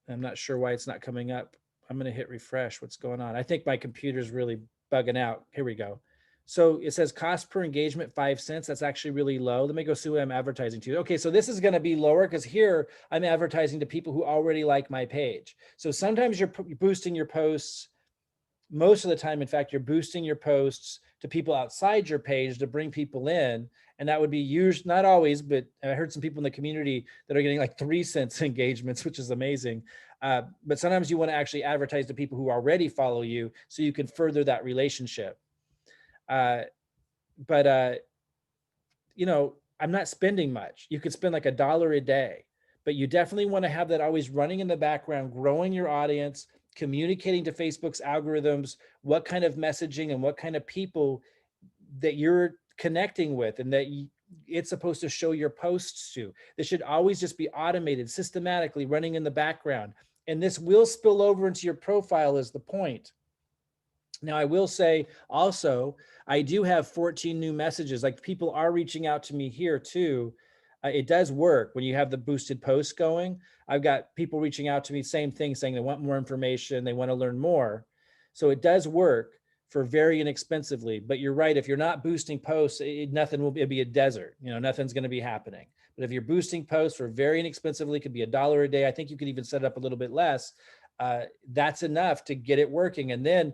I'm not sure why it's not coming up. I'm going to hit refresh. What's going on? I think my computer's really bugging out. Here we go. So it says cost per engagement, 5 cents. That's actually really low. Let me go see what I'm advertising to. Okay, so this is going to be lower because here I'm advertising to people who already like my page. So sometimes you're boosting your posts. Most of the time, in fact, you're boosting your posts to people outside your page to bring people in. And that would be used, not always, but I heard some people in the community that are getting like 3 cents engagements, which is amazing. But sometimes you want to actually advertise to people who already follow you so you can further that relationship. I'm not spending much. You could spend like $1 a day, but you definitely want to have that always running in the background, growing your audience, communicating to Facebook's algorithms, what kind of messaging and what kind of people that you're connecting with and that it's supposed to show your posts to. This should always just be automated, systematically running in the background. And this will spill over into your profile is the point. Now, I will say also, I do have 14 new messages. Like, people are reaching out to me here too. It does work when you have the boosted posts going. I've got people reaching out to me, same thing, saying they want more information, they want to learn more. So it does work for very inexpensively, but you're right. If you're not boosting posts, nothing will be a desert. Nothing's going to be happening. But if you're boosting posts for very inexpensively, could be $1 a day. I think you could even set it up a little bit less. That's enough to get it working. And then,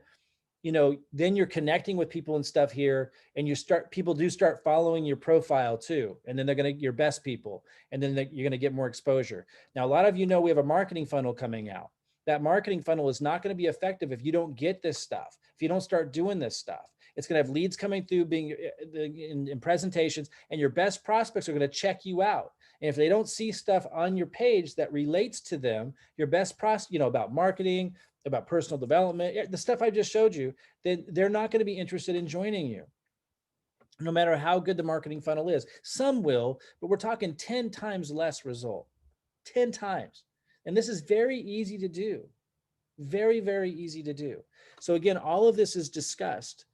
then you're connecting with people and stuff here, and people do start following your profile too. And then they're your best people, and then you're going to get more exposure. Now, a lot of we have a marketing funnel coming out. That marketing funnel is not going to be effective if you don't get this stuff, if you don't start doing this stuff. It's going to have leads coming through being in presentations, and your best prospects are going to check you out. And if they don't see stuff on your page that relates to them, your best about marketing, about personal development, the stuff I just showed you, then they're not going to be interested in joining you, no matter how good the marketing funnel is. Some will, but we're talking 10 times less result, 10 times. And this is very easy to do, very, very easy to do. So again, all of this is discussed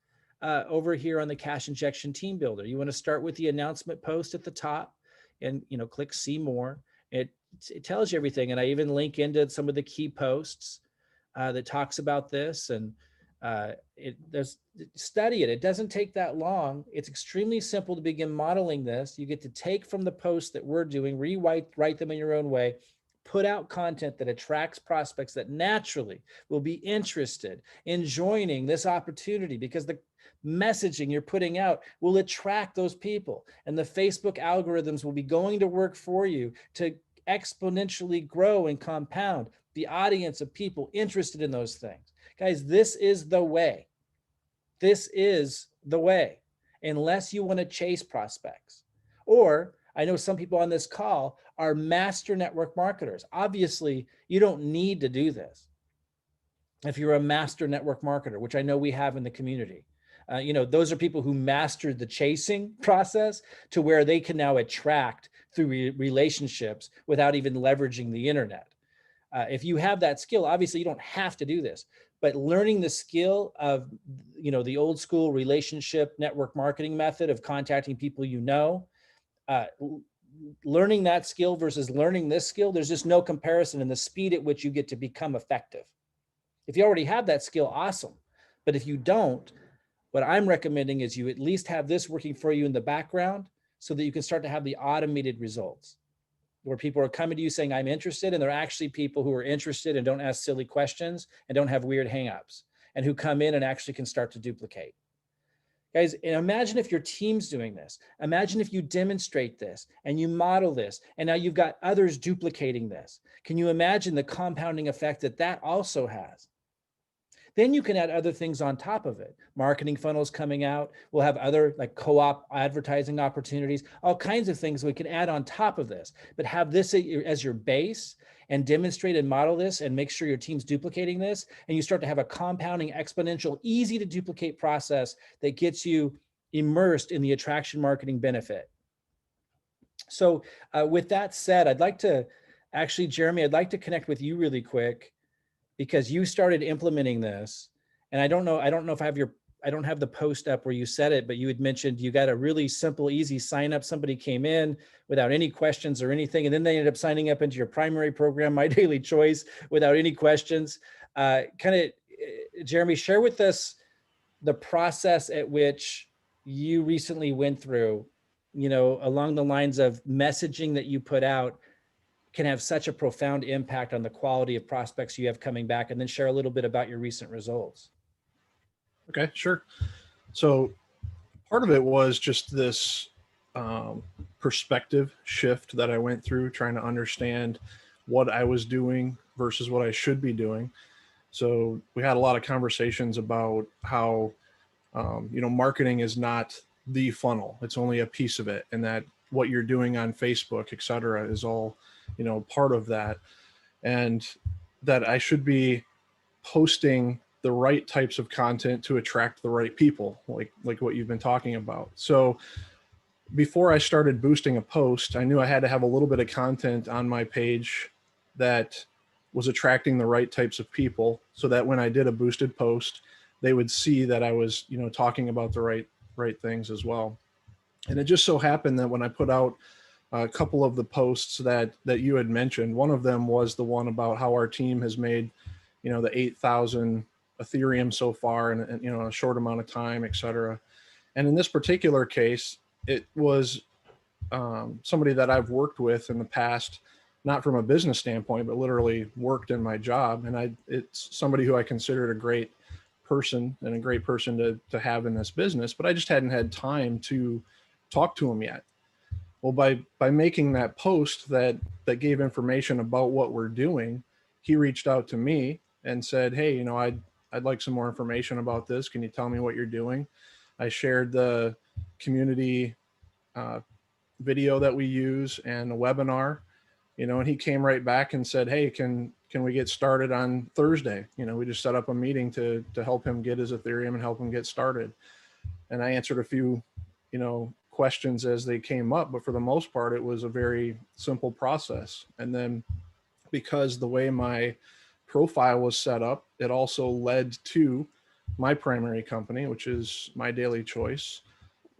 over here on the Cash Injection Team Builder. You want to start with the announcement post at the top and click see more. It tells you everything. And I even link into some of the key posts that talks about this, and study it. It doesn't take that long. It's extremely simple to begin modeling this. You get to take from the posts that we're doing, write them in your own way, put out content that attracts prospects that naturally will be interested in joining this opportunity, because the messaging you're putting out will attract those people, and the Facebook algorithms will be going to work for you to exponentially grow and compound the audience of people interested in those things. Guys, this is the way. This is the way, unless you want to chase prospects. Or I know some people on this call are master network marketers. Obviously, you don't need to do this if you're a master network marketer, which I know we have in the community. Those are people who mastered the chasing process to where they can now attract through relationships without even leveraging the internet. If you have that skill, obviously you don't have to do this, but learning the skill of, the old school relationship network marketing method of contacting people, learning that skill versus learning this skill, there's just no comparison in the speed at which you get to become effective. If you already have that skill, awesome. But if you don't, what I'm recommending is you at least have this working for you in the background so that you can start to have the automated results where people are coming to you saying, I'm interested, and they're actually people who are interested and don't ask silly questions and don't have weird hangups, and who come in and actually can start to duplicate. Guys, and imagine if your team's doing this. Imagine if you demonstrate this and you model this, and now you've got others duplicating this. Can you imagine the compounding effect that that also has? Then you can add other things on top of it. Marketing funnels coming out. We'll have other like co-op advertising opportunities, all kinds of things we can add on top of this, but have this as your base and demonstrate and model this and make sure your team's duplicating this. And you start to have a compounding, exponential, easy to duplicate process that gets you immersed in the attraction marketing benefit. So with that said, I'd like to actually, Jeremy, I'd like to connect with you really quick, because you started implementing this, and I don't know if I don't have the post up where you said it, but you had mentioned you got a really simple, easy sign up. Somebody came in without any questions or anything, and then they ended up signing up into your primary program, My Daily Choice, without any questions. Jeremy, share with us the process at which you recently went through, along the lines of messaging that you put out can have such a profound impact on the quality of prospects you have coming back, and then share a little bit about your recent results. Okay, sure. So part of it was just this perspective shift that I went through, trying to understand what I was doing versus what I should be doing. So we had a lot of conversations about how, marketing is not the funnel. It's only a piece of it, and that what you're doing on Facebook, et cetera, is all, part of that. And that I should be posting the right types of content to attract the right people, like what you've been talking about. So before I started boosting a post, I knew I had to have a little bit of content on my page that was attracting the right types of people, so that when I did a boosted post, they would see that I was, talking about the right things as well. And it just so happened that when I put out a couple of the posts that you had mentioned, one of them was the one about how our team has made, the 8,000 Ethereum so far in a short amount of time, et cetera. And in this particular case, it was somebody that I've worked with in the past, not from a business standpoint, but literally worked in my job. And it's somebody who I considered a great person and a great person to have in this business, but I just hadn't had time to talk to him yet. Well, by making that post that gave information about what we're doing, he reached out to me and said, hey, I'd like some more information about this. Can you tell me what you're doing? I shared the community video that we use and a webinar, and he came right back and said, hey, can we get started on Thursday? We just set up a meeting to help him get his Ethereum and help him get started. And I answered a few, questions as they came up, but for the most part, it was a very simple process. And then because the way my profile was set up, it also led to my primary company, which is My Daily Choice,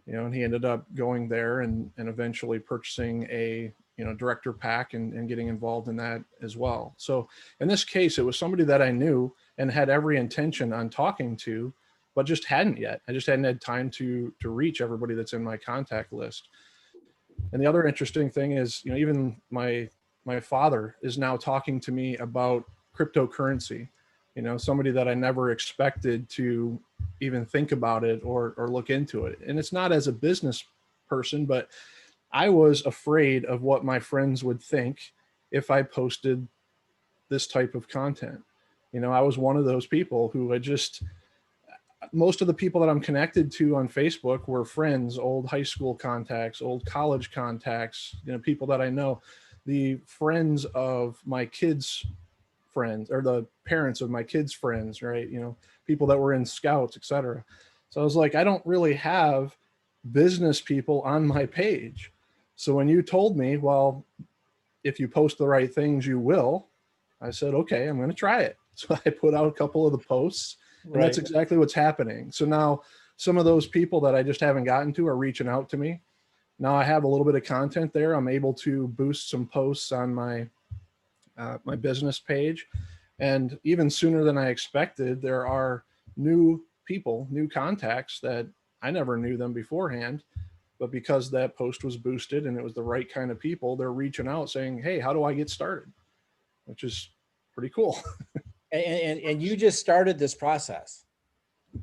and he ended up going there and eventually purchasing a, director pack and getting involved in that as well. So in this case, it was somebody that I knew and had every intention on talking to, but just hadn't yet. I just hadn't had time to reach everybody that's in my contact list. And the other interesting thing is, even my father is now talking to me about cryptocurrency, somebody that I never expected to even think about it or look into it. And it's not as a business person, but I was afraid of what my friends would think if I posted this type of content. I was one of those people who most of the people that I'm connected to on Facebook were friends, old high school contacts, old college contacts, people that I know, the friends of my kids' friends, or the parents of my kids' friends, right? People that were in scouts, et cetera. So I was like, I don't really have business people on my page. So when you told me, well, if you post the right things, you will, I said, okay, I'm going to try it. So I put out a couple of the posts. And that's exactly what's happening. So now some of those people that I just haven't gotten to are reaching out to me, now I have a little bit of content there. I'm able to boost some posts on my my business page, and even sooner than I expected, there are new people, new contacts that I never knew them beforehand, but because that post was boosted and it was the right kind of people, they're reaching out saying, "Hey, how do I get started?" Which is pretty cool. And you just started this process.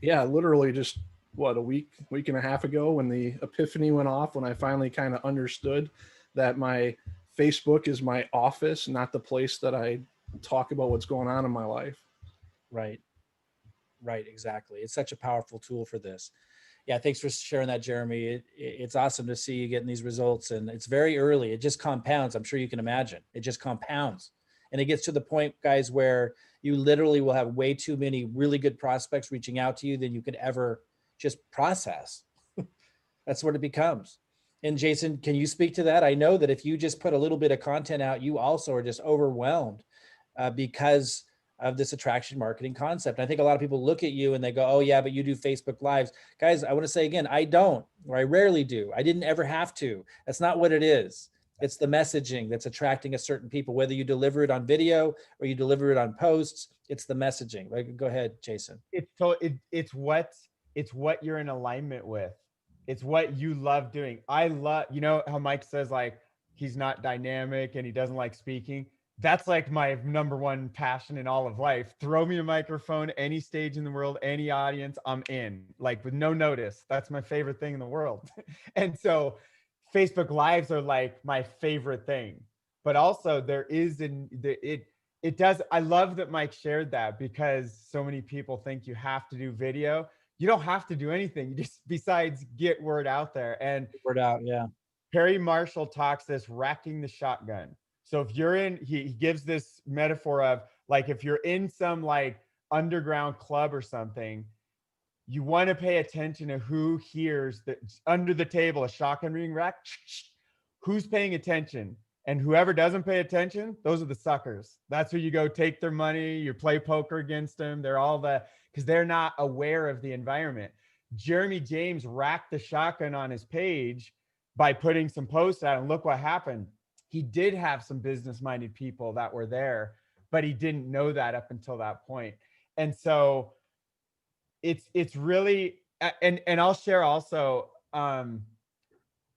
Yeah, literally just what, a week and a half ago, when the epiphany went off, when I finally kind of understood that my Facebook is my office, not the place that I talk about what's going on in my life. Right. Right. Exactly. It's such a powerful tool for this. Yeah. Thanks for sharing that, Jeremy. It's awesome to see you getting these results, and it's very early. It just compounds. I'm sure you can imagine. It just compounds. And it gets to the point, guys, where you literally will have way too many really good prospects reaching out to you than you could ever just process. That's what it becomes. And Jason, can you speak to that? I know that if you just put a little bit of content out, you also are just overwhelmed because of this attraction marketing concept. I think a lot of people look at you and they go, "Oh yeah, but you do Facebook Lives." Guys, I want to say again, I don't, or I rarely do. I didn't ever have to. That's not what it is. It's the messaging that's attracting a certain people, whether you deliver it on video or you deliver it on posts. It's the messaging. Like, go ahead, Jason. It's what you're in alignment with. It's what you love doing. I love, you know how Mike says like he's not dynamic and he doesn't like speaking. That's like my number one passion in all of life. Throw me a microphone, any stage in the world, any audience, I'm in, like with no notice. That's my favorite thing in the world. And so Facebook Lives are like my favorite thing. But also there is it does. I love that Mike shared that, because so many people think you have to do video. You don't have to do anything. You just, besides get word out there. And Word out. Yeah. Perry Marshall talks this racking the shotgun. So if you're in, he gives this metaphor of like, if you're in some like underground club or something, you want to pay attention to who hears that under the table, a shotgun being racked, who's paying attention. And whoever doesn't pay attention, those are the suckers. That's where you go take their money, you play poker against them. They're all because they're not aware of the environment. Jeremy James racked the shotgun on his page by putting some posts out, and look what happened. He did have some business-minded people that were there, but he didn't know that up until that point. And so it's really, and I'll share also, I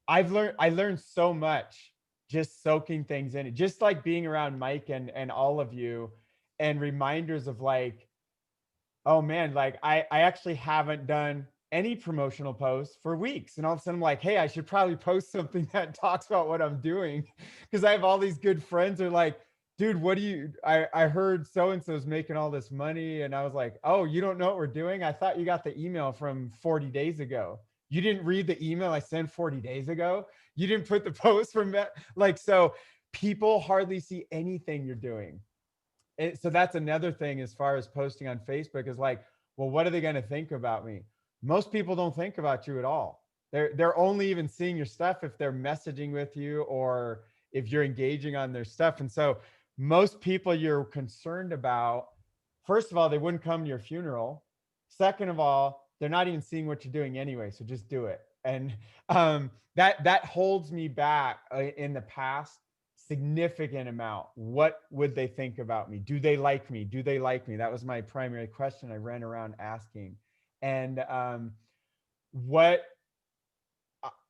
learned so much just soaking things in it, just like being around Mike and all of you, and reminders of like, oh man, like I actually haven't done any promotional posts for weeks. And all of a sudden I'm like, hey, I should probably post something that talks about what I'm doing. Because I have all these good friends who are like, dude, what do you, I heard so-and-so's making all this money. And I was like, oh, you don't know what we're doing? I thought you got the email from 40 days ago. You didn't read the email I sent 40 days ago. You didn't put the post from that. Like, so people hardly see anything you're doing. So that's another thing as far as posting on Facebook is like, well, what are they going to think about me? Most people don't think about you at all. They're only even seeing your stuff if they're messaging with you or if you're engaging on their stuff. And so most people you're concerned about, first of all, they wouldn't come to your funeral. Second of all, they're not even seeing what you're doing anyway. So just do it. And that holds me back in the past significant amount. What would they think about me? Do they like me? Do they like me? That was my primary question I ran around asking. And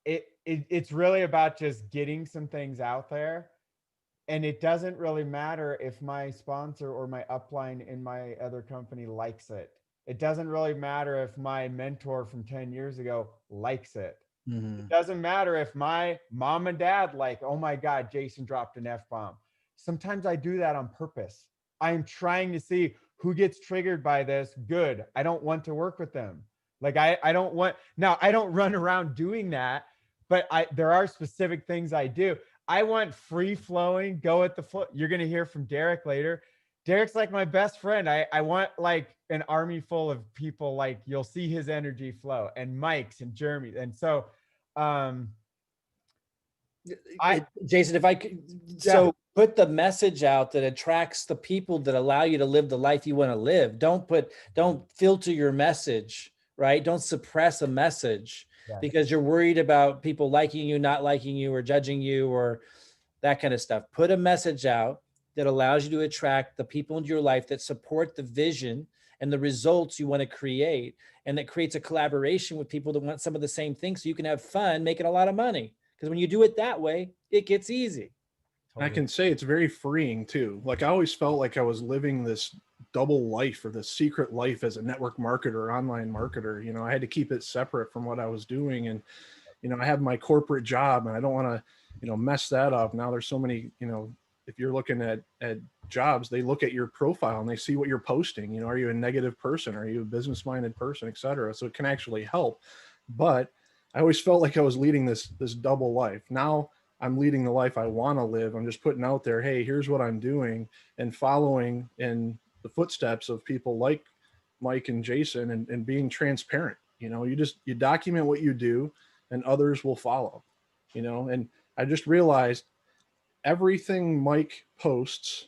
it's really about just getting some things out there. And it doesn't really matter if my sponsor or my upline in my other company likes it. It doesn't really matter if my mentor from 10 years ago likes it. Mm-hmm. It doesn't matter if my mom and dad like, oh my God, Jason dropped an F-bomb. Sometimes I do that on purpose. I'm trying to see who gets triggered by this. Good. I don't want to work with them. Like I don't want, now I don't run around doing that, but there are specific things I do. I want free flowing, go at the flow. You're going to hear from Derek later. Derek's like my best friend. I want like an army full of people, like you'll see his energy flow, and Mike's and Jeremy. And so, Jason, if I could, so put the message out that attracts the people that allow you to live the life you want to live. Don't filter your message, right? Don't suppress a message. Yeah. because you're worried about people liking you, not liking you, or judging you, or that kind of stuff. Put a message out that allows you to attract the people into your life that support the vision and the results you want to create, and that creates a collaboration with people that want some of the same things, so you can have fun making a lot of money. Because when you do it that way, it gets easy. I can say it's very freeing too. Like I always felt like I was living this double life or this secret life as a network marketer, online marketer. You know, I had to keep it separate from what I was doing. And, you know, I have my corporate job and I don't want to, you know, mess that up. Now there's so many, you know, if you're looking at jobs, they look at your profile and they see what you're posting. You know, are you a negative person? Are you a business-minded person, et cetera? So it can actually help. But I always felt like I was leading this double life. Now I'm leading the life I want to live. I'm just putting out there, hey, here's what I'm doing, and following in the footsteps of people like Mike and Jason, and being transparent. You know, you document what you do and others will follow, you know. And I just realized everything Mike posts,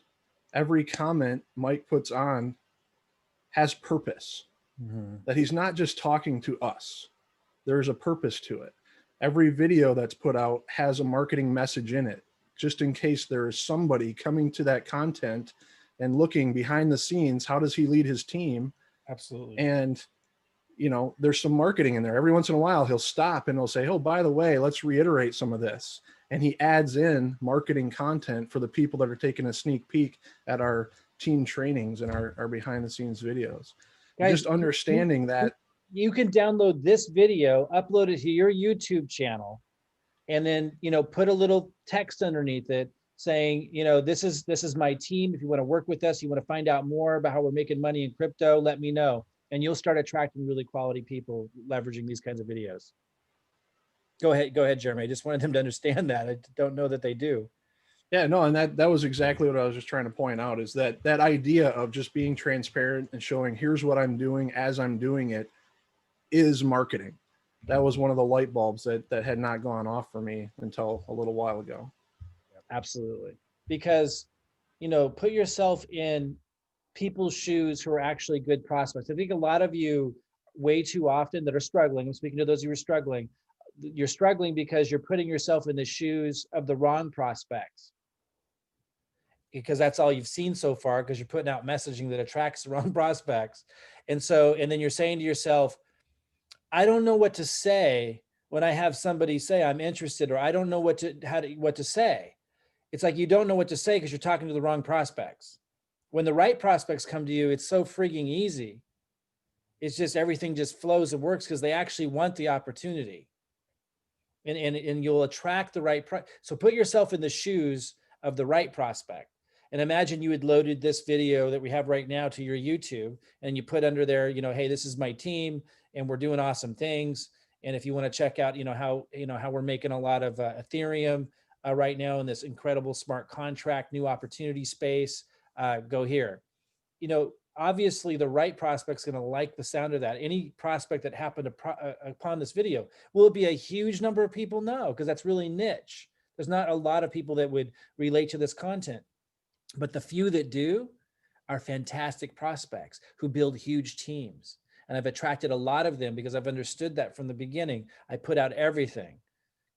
every comment Mike puts on has purpose. That he's not just talking to us. There's a purpose to it. Every video that's put out has a marketing message in it, just in case there is somebody coming to that content and looking behind the scenes. How does he lead his team? Absolutely. And, you know, there's some marketing in there. Every once in a while, he'll stop and he'll say, oh, by the way, let's reiterate some of this. And he adds in marketing content for the people that are taking a sneak peek at our team trainings and our behind the scenes videos. Guys, Just understanding that. You can download this video, upload it to your YouTube channel, and then, you know, put a little text underneath it saying, you know, this is my team. If you want to work with us, you want to find out more about how we're making money in crypto, let me know. And you'll start attracting really quality people leveraging these kinds of videos. Go ahead, Jeremy. I just wanted them to understand that. I don't know that they do. Yeah, no, and that was exactly what I was just trying to point out, is that idea of just being transparent and showing here's what I'm doing as I'm doing it is marketing. That was one of the light bulbs that had not gone off for me until a little while ago. Absolutely. Because, you know, put yourself in people's shoes who are actually good prospects. I think a lot of you way too often that are struggling, I'm speaking to those who are struggling, you're struggling because you're putting yourself in the shoes of the wrong prospects. Because that's all you've seen so far, because you're putting out messaging that attracts the wrong prospects. And then you're saying to yourself, I don't know what to say when I have somebody say I'm interested, or I don't know what to say. It's like you don't know what to say because you're talking to the wrong prospects. When the right prospects come to you, it's so freaking easy. It's just everything just flows and works because they actually want the opportunity. And you'll attract the right so put yourself in the shoes of the right prospect. And imagine you had loaded this video that we have right now to your YouTube, and you put under there, you know, hey, this is my team and we're doing awesome things. And if you want to check out, how we're making a lot of Ethereum right now in this incredible smart contract, new opportunity space, go here. You know, obviously the right prospect's going to like the sound of that. Any prospect that happened upon this video, will it be a huge number of people? No, because that's really niche. There's not a lot of people that would relate to this content. But the few that do are fantastic prospects who build huge teams. And I've attracted a lot of them because I've understood that from the beginning. I put out everything,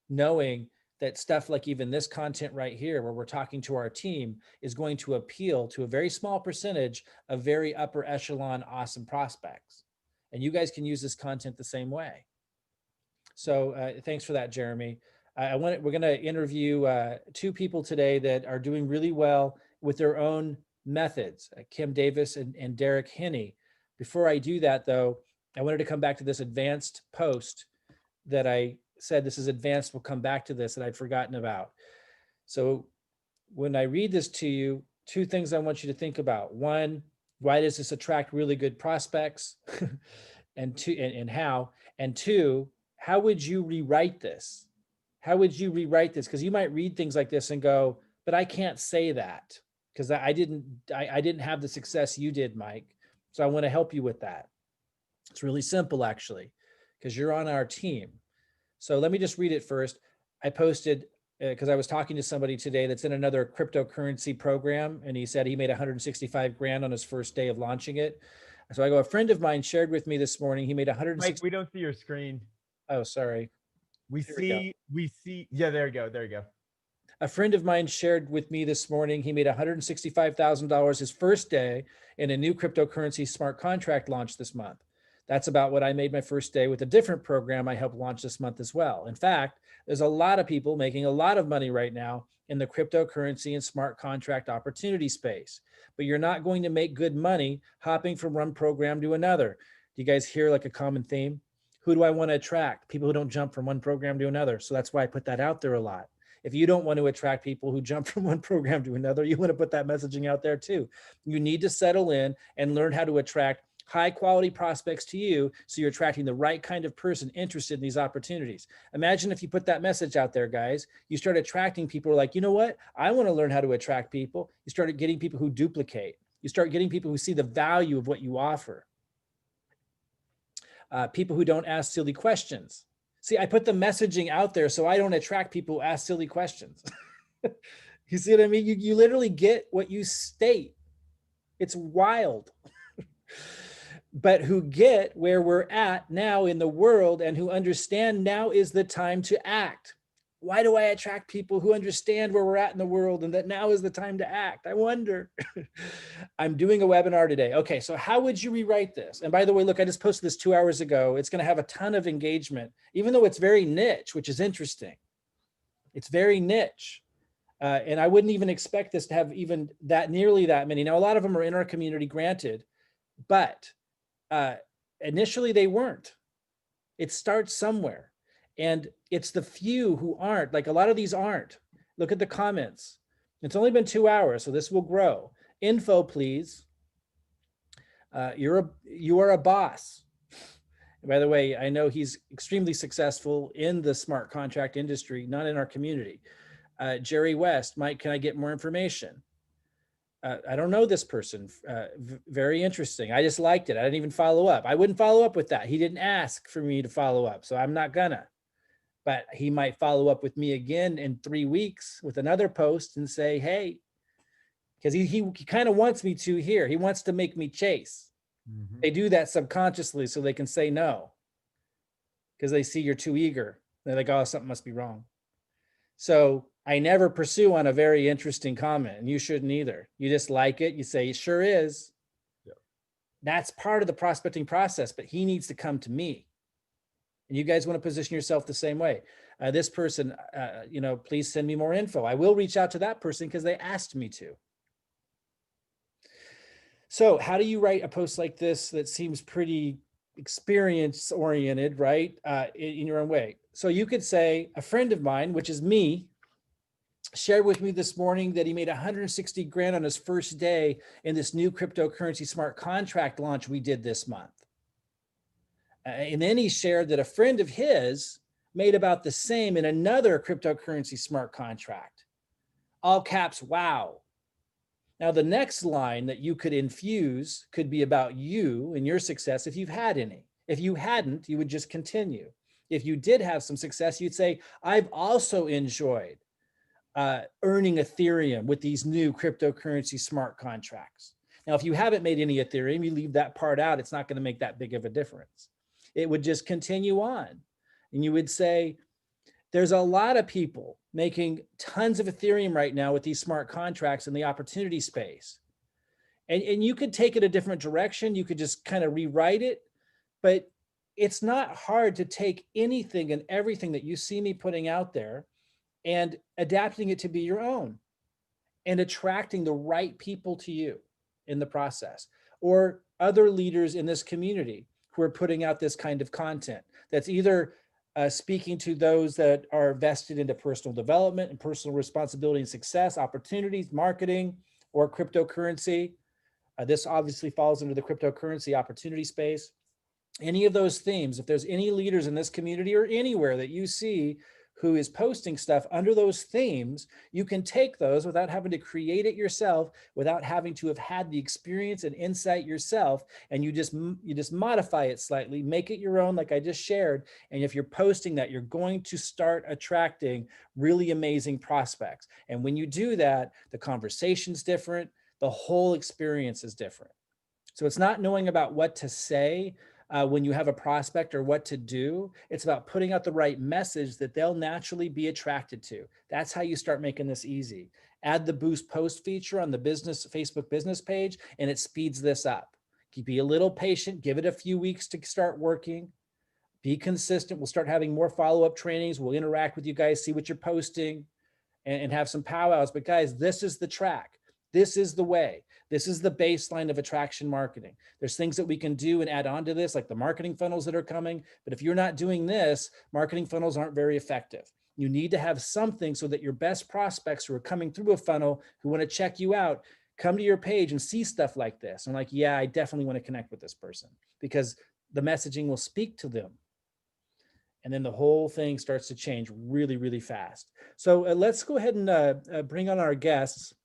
knowing that stuff like even this content right here, where we're talking to our team, is going to appeal to a very small percentage of very upper echelon, awesome prospects. And you guys can use this content the same way. So thanks for that, Jeremy. We're going to interview two people today that are doing really well with their own methods, Kim Davis and Derek Kinney. Before I do that, though, I wanted to come back to this advanced post that I said, this is advanced, we'll come back to this, that I'd forgotten about. So when I read this to you, two things I want you to think about. One, why does this attract really good prospects? and how? And two, how would you rewrite this? How would you rewrite this? Because you might read things like this and go, but I can't say that because I didn't have the success you did, Mike. So I want to help you with that. It's really simple, actually, because you're on our team. So let me just read it first. I posted, because I was talking to somebody today that's in another cryptocurrency program, and he said he made 165 grand on his first day of launching it. So I go, a friend of mine shared with me this morning, he made 160. Mike, we don't see your screen. Oh, sorry. We Here we go. see, yeah, there you go. There you go. A friend of mine shared with me this morning, he made $165,000 his first day in a new cryptocurrency smart contract launch this month. That's about what I made my first day with a different program I helped launch this month as well. In fact, there's a lot of people making a lot of money right now in the cryptocurrency and smart contract opportunity space, but you're not going to make good money hopping from one program to another. Do you guys hear like a common theme? Who do I want to attract? People who don't jump from one program to another. So that's why I put that out there a lot. If you don't want to attract people who jump from one program to another, you want to put that messaging out there too. You need to settle in and learn how to attract high quality prospects to you, so you're attracting the right kind of person interested in these opportunities. Imagine if you put that message out there, guys, you start attracting people who are like, you know what? I want to learn how to attract people. You started getting people who duplicate. You start getting people who see the value of what you offer. People who don't ask silly questions. See, I put the messaging out there so I don't attract people who ask silly questions. You see what I mean? You literally get what you state. It's wild. But who get where we're at now in the world and who understand now is the time to act. Why do I attract people who understand where we're at in the world and that now is the time to act? I wonder. I'm doing a webinar today. Okay, so how would you rewrite this? And by the way, look, I just posted this 2 hours ago. It's going to have a ton of engagement, even though it's very niche, which is interesting. It's very niche. And I wouldn't even expect this to have even nearly that many. Now, a lot of them are in our community, granted, but initially they weren't. It starts somewhere. And it's the few who aren't, like a lot of these aren't. Look at the comments. It's only been 2 hours, so this will grow. Info, please. You are a boss. And by the way, I know he's extremely successful in the smart contract industry, not in our community. Jerry West, Mike, can I get more information? I don't know this person. Very interesting. I just liked it. I didn't even follow up. I wouldn't follow up with that. He didn't ask for me to follow up, so I'm not gonna. But he might follow up with me again in 3 weeks with another post and say, hey, because he kind of wants me to here. He wants to make me chase. Mm-hmm. They do that subconsciously so they can say no because they see you're too eager. They're like, oh, something must be wrong. So I never pursue on a very interesting comment, and you shouldn't either. You just like it. You say, it sure is. Yeah. That's part of the prospecting process, but he needs to come to me. And you guys want to position yourself the same way. This person, please send me more info. I will reach out to that person because they asked me to. So how do you write a post like this that seems pretty experience oriented, right? In your own way. So you could say, a friend of mine, which is me, shared with me this morning that he made 160 grand on his first day in this new cryptocurrency smart contract launch we did this month. And then he shared that a friend of his made about the same in another cryptocurrency smart contract. All caps, wow. Now, the next line that you could infuse could be about you and your success if you've had any. If you hadn't, you would just continue. If you did have some success, you'd say, I've also enjoyed earning Ethereum with these new cryptocurrency smart contracts. Now, if you haven't made any Ethereum, you leave that part out. It's not going to make that big of a difference. It would just continue on. And you would say, there's a lot of people making tons of Ethereum right now with these smart contracts in the opportunity space. And you could take it a different direction. You could just kind of rewrite it, but it's not hard to take anything and everything that you see me putting out there and adapting it to be your own and attracting the right people to you in the process, or other leaders in this community who are putting out this kind of content that's either speaking to those that are vested into personal development and personal responsibility and success, opportunities, marketing, or cryptocurrency. This obviously falls into the cryptocurrency opportunity space. Any of those themes, if there's any leaders in this community or anywhere that you see who is posting stuff under those themes, you can take those without having to create it yourself, without having to have had the experience and insight yourself, and you just modify it slightly, make it your own like I just shared. And if you're posting that, you're going to start attracting really amazing prospects. And when you do that, the conversation's different, the whole experience is different. So it's not knowing about what to say. when you have a prospect or what to do. It's about putting out the right message that they'll naturally be attracted to. That's how you start making this easy. Add the boost post feature on the Facebook business page, and it speeds this up. Be a little patient, give it a few weeks to start working. Be consistent. We'll start having more follow-up trainings. We'll interact with you guys, see what you're posting, and have some powwows. But guys, this is the track. This is the way. This is the baseline of attraction marketing. There's things that we can do and add on to this, like the marketing funnels that are coming. But if you're not doing this, marketing funnels aren't very effective. You need to have something so that your best prospects who are coming through a funnel, who want to check you out, come to your page and see stuff like this. And like, yeah, I definitely want to connect with this person, because the messaging will speak to them. And then the whole thing starts to change really, really fast. So let's go ahead and bring on our guests.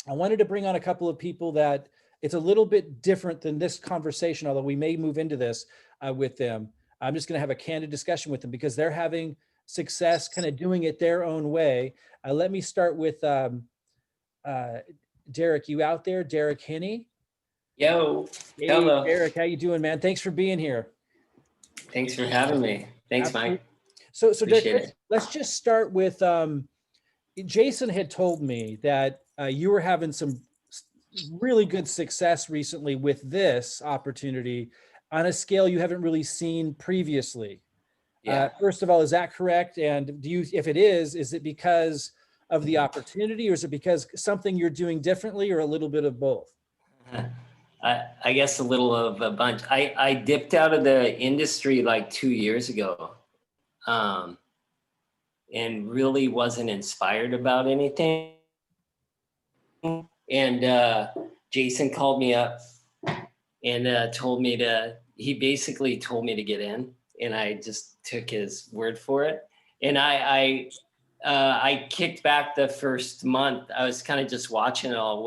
I wanted to bring on a couple of people that it's a little bit different than this conversation, although we may move into this with them. I'm just going to have a candid discussion with them because they're having success kind of doing it their own way. Let me start with Derek. You out there? Derek Kinney? Yo, hey, hello. Derek, how you doing, man? Thanks for being here. Thanks for having me. Thanks, Absolutely. Mike. So Derek, Appreciate let's just start with, Jason had told me that you were having some really good success recently with this opportunity on a scale you haven't really seen previously. Yeah. First of all, is that correct? And if it is it because of the opportunity, or is it because something you're doing differently, or a little bit of both? I guess a little of a bunch. I dipped out of the industry like 2 years ago, and really wasn't inspired about anything. And Jason called me up and he basically told me to get in, and I just took his word for it. And I kicked back the first month. I was kind of just watching it all.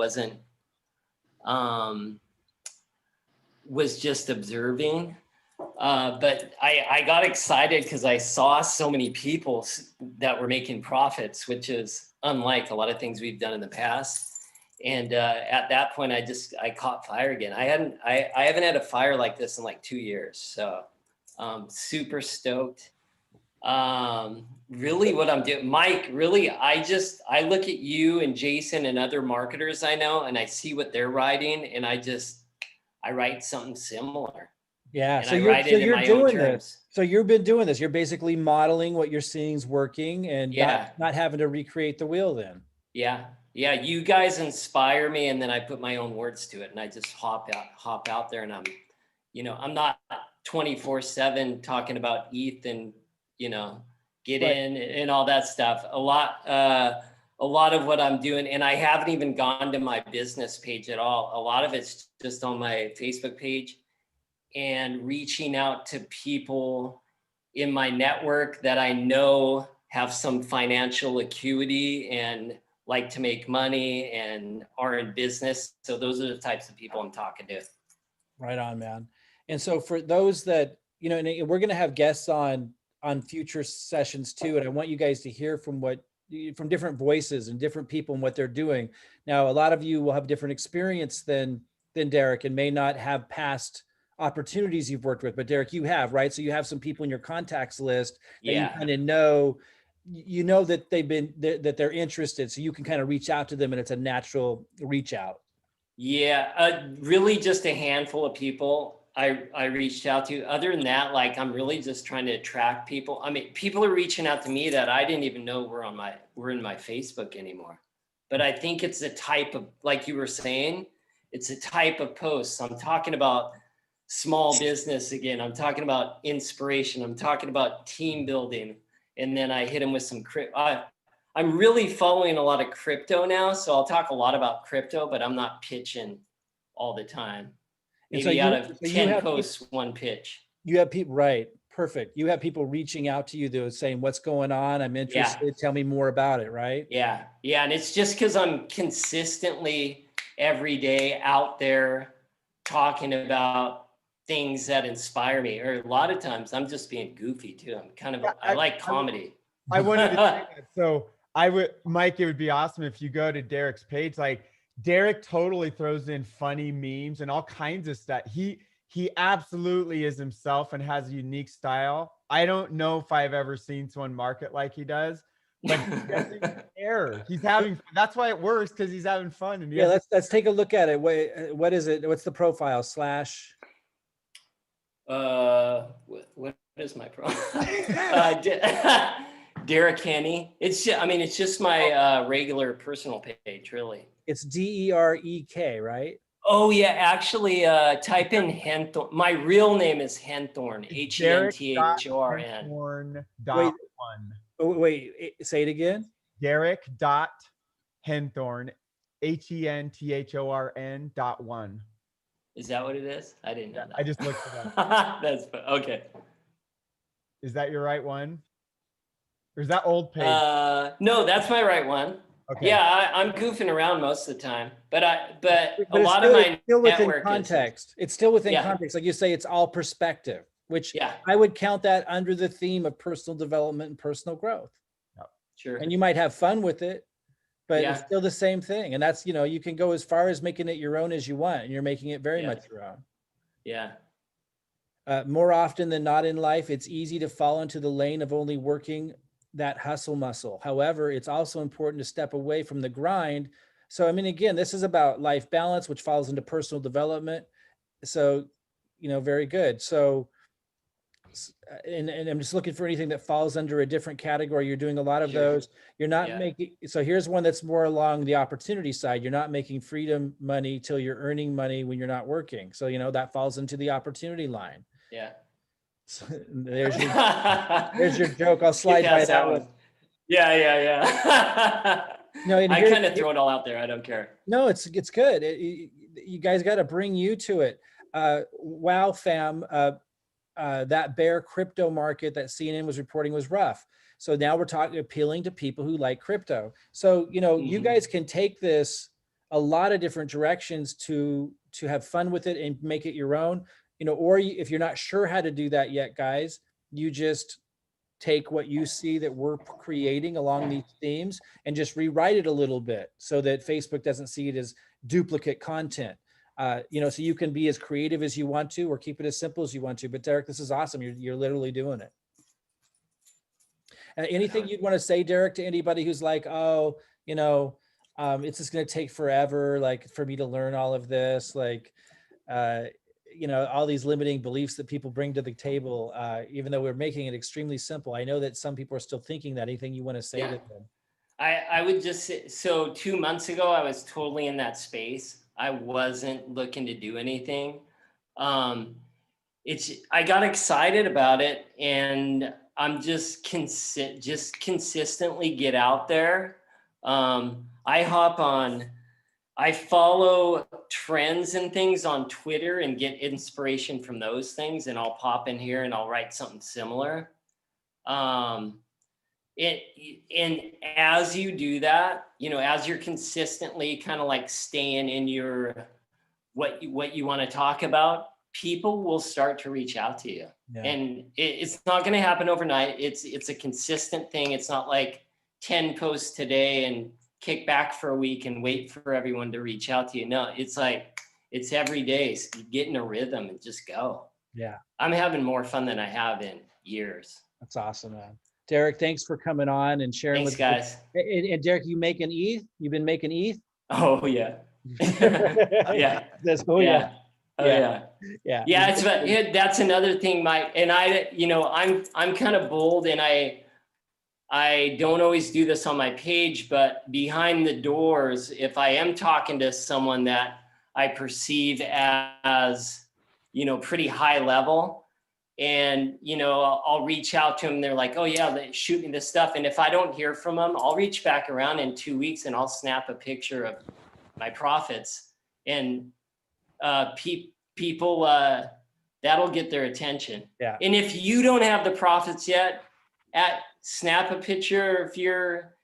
Was just observing. But I got excited because I saw so many people that were making profits, which is unlike a lot of things we've done in the past. And at that point, I caught fire again. I haven't had a fire like this in like 2 years. So super stoked. Really what I'm doing, Mike, really, I look at you and Jason and other marketers I know, and I see what they're writing, and I write something similar. Yeah. And So I you're write it in my own doing terms. this. So you've been doing this. You're basically modeling what you're seeing is working, and Yeah. not having to recreate the wheel then. Yeah. Yeah. You guys inspire me, and then I put my own words to it, and I just hop out there, and I'm not 24/7 talking about ETH and, get Right. in and all that stuff. A lot of what I'm doing, and I haven't even gone to my business page at all. A lot of it's just on my Facebook page and reaching out to people in my network that I know have some financial acuity and like to make money and are in business. So those are the types of people I'm talking to. Right on, man. And so for those that, and we're going to have guests on future sessions too. And I want you guys to hear from different voices and different people and what they're doing. Now, a lot of you will have different experience than Derek and may not have past opportunities you've worked with, but Derek, you have, right? So you have some people in your contacts list that you kind of know, that they're interested. So you can kind of reach out to them, and it's a natural reach out. Yeah, really just a handful of people I reached out to. Other than that, like, I'm really just trying to attract people. I mean, people are reaching out to me that I didn't even know were in my Facebook anymore. But I think it's a type of, like you were saying, it's a type of posts. I'm talking about small business again. I'm talking about inspiration. I'm talking about team building. And then I hit them with some crypto. I'm really following a lot of crypto now. So I'll talk a lot about crypto, but I'm not pitching all the time. Maybe out of 10 posts, one pitch. You have people, right? Perfect. You have people reaching out to you that are saying, what's going on? I'm interested. Yeah. Tell me more about it, right? Yeah. Yeah. And it's just because I'm consistently every day out there talking about things that inspire me. Or a lot of times I'm just being goofy too. I like comedy. I wanted to say that. So Mike, it would be awesome if you go to Derek's page. Like, Derek totally throws in funny memes and all kinds of stuff. He he absolutely is himself and has a unique style. I don't know if I've ever seen someone market like he does, but he doesn't care. He's having fun. That's why it works, because he's having fun. And he Yeah, has- let's take a look at it. What is it? What's the profile slash? What is my profile? Derek Kinney. It's just, I mean, it's just my regular personal page, really. It's DEREK, right? Oh yeah, actually, type in Henthorn. My real name is Henthorn. Henthorn. Derek.Henthorn.1. Wait, say it again. Derek.Henthorn, HENTHORN.1. Is that what it is? I didn't know that. I just looked it up. That's okay. Is that your right one? Or is that old page? No, that's my right one. Okay. Yeah, I'm goofing around most of the time, but a But lot it's of my still within network context. It's still within Yeah. context. Like you say, it's all perspective, which Yeah, I would count that under the theme of personal development and personal growth. sure. And you might have fun with it, but it's Yeah. still the same thing. And that's, you can go as far as making it your own as you want, and you're making it very Yeah. much your own. Yeah. More often than not in life, it's easy to fall into the lane of only working that hustle muscle. However, it's also important to step away from the grind. So, I mean, again, this is about life balance, which falls into personal development. So, very good. So, and I'm just looking for anything that falls under a different category. You're doing a lot of Sure. those. You're not Yeah. making, so here's one that's more along the opportunity side. You're not making freedom money till you're earning money when you're not working. So, that falls into the opportunity line. Yeah. So, there's your joke. I'll slide Get by past that one. Yeah. No, and I here- kind of throw it all out there. I don't care. No, it's good. You guys got to bring you to it. Wow, fam. That bear crypto market that CNN was reporting was rough. So now we're appealing to people who like crypto. So, you Mhm. guys can take this a lot of different directions to have fun with it and make it your own, or if you're not sure how to do that yet, guys, you just take what you see that we're creating along these themes and just rewrite it a little bit so that Facebook doesn't see it as duplicate content. So you can be as creative as you want to, or keep it as simple as you want to. But Derek, this is awesome. You're literally doing it. Anything you'd want to say, Derek, to anybody who's like, oh, it's just going to take forever, like for me to learn all of this, like, all these limiting beliefs that people bring to the table, even though we're making it extremely simple. I know that some people are still thinking that. Anything you want to say to them? I would just say, so 2 months ago, I was totally in that space. I wasn't looking to do anything. I got excited about it, and I'm just consistently get out there. I follow trends and things on Twitter and get inspiration from those things, and I'll pop in here and I'll write something similar. And as you do that, as you're consistently kind of like staying in your what you want to talk about, people will start to reach out to you. Yeah. And it's not going to happen overnight. It's a consistent thing. It's not like 10 posts today and kick back for a week and wait for everyone to reach out to you. No, it's like, it's every day. So you get in a rhythm and just go. Yeah. I'm having more fun than I have in years. That's awesome, man. Derek, thanks for coming on and sharing Thanks, with guys. And Derek, you making ETH? You've been making ETH? Oh yeah. Yeah. Oh yeah. Oh yeah. Yeah. Yeah. That's another thing, Mike. And I'm kind of bold, and I don't always do this on my page, but behind the doors, if I am talking to someone that I perceive as, pretty high level, and, I'll reach out to them. They're like, oh yeah, they shoot me this stuff. And if I don't hear from them, I'll reach back around in 2 weeks and I'll snap a picture of my profits, and people, that'll get their attention. Yeah. And if you don't have the profits yet, snap a picture if you're,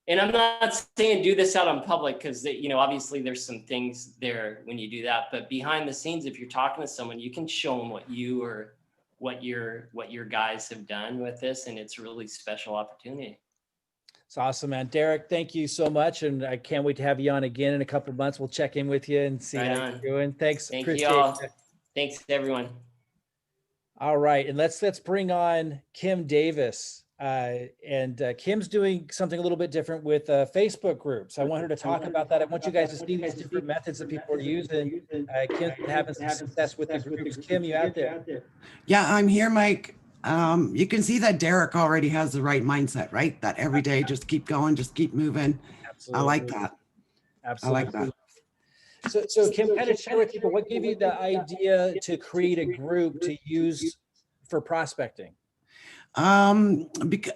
and I'm not saying do this out in public, because obviously there's some things there when you do that, but behind the scenes, if you're talking to someone, you can show them what your guys have done with this, and it's a really special opportunity. It's awesome, man. Derek, thank you so much. And I can't wait to have you on again in a couple of months. We'll check in with you and see Right how on. you're doing. Thanks. Thank Appreciate you all. it. Thanks, everyone. All right, and let's bring on Kim Davis. Kim's doing something a little bit different with Facebook groups. I want her to talk about that. I want you guys to see these different methods that people are using. Kim's been having some success with the groups. Kim, you out there? Yeah, I'm here, Mike. You can see that Derek already has the right mindset, right? That every day, just keep going, just keep moving. Absolutely. I like that. Absolutely. I like that. So Kim, kind of share with people, what gave you the idea to create a group to use for prospecting? Because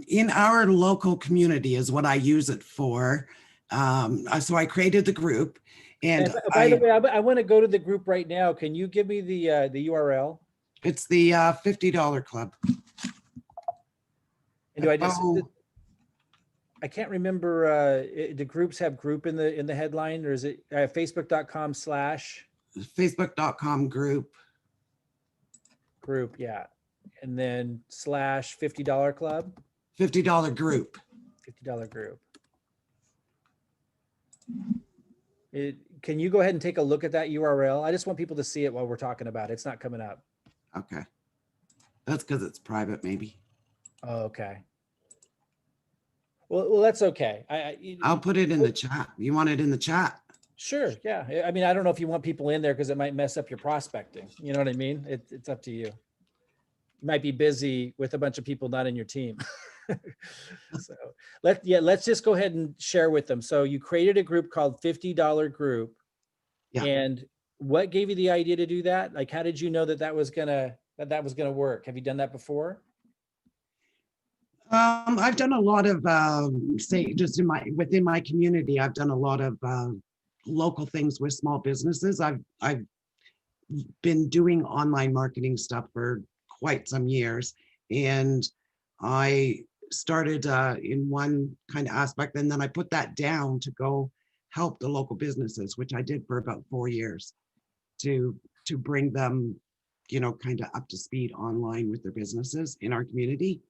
in our local community is what I use it for. So I created the group, and by the way, I want to go to the group right now. Can you give me the URL? It's the $50 club. And do I just? I can't remember. Do groups have group in the headline, or is it facebook.com/ facebook.com group? Yeah, and then /$50 club. $50 group. $50 group. Can you go ahead and take a look at that URL? I just want people to see it while we're talking about it. It's not coming up. Okay. That's because it's private, maybe. Oh, okay. Well, that's okay. I'll put it in the chat. You want it in the chat? Sure. Yeah. I mean, I don't know if you want people in there because it might mess up your prospecting. You know what I mean? It's up to you. You might be busy with a bunch of people not in your team. So let's just go ahead and share with them. So you created a group called $50 group. Yeah. And what gave you the idea to do that? Like, how did you know that was gonna work? Have you done that before? I've done a lot of say just within my community. I've done a lot of local things with small businesses. I've been doing online marketing stuff for quite some years, and I started in one kind of aspect, and then I put that down to go help the local businesses, which I did for about 4 years, to bring them, kind of up to speed online with their businesses in our community.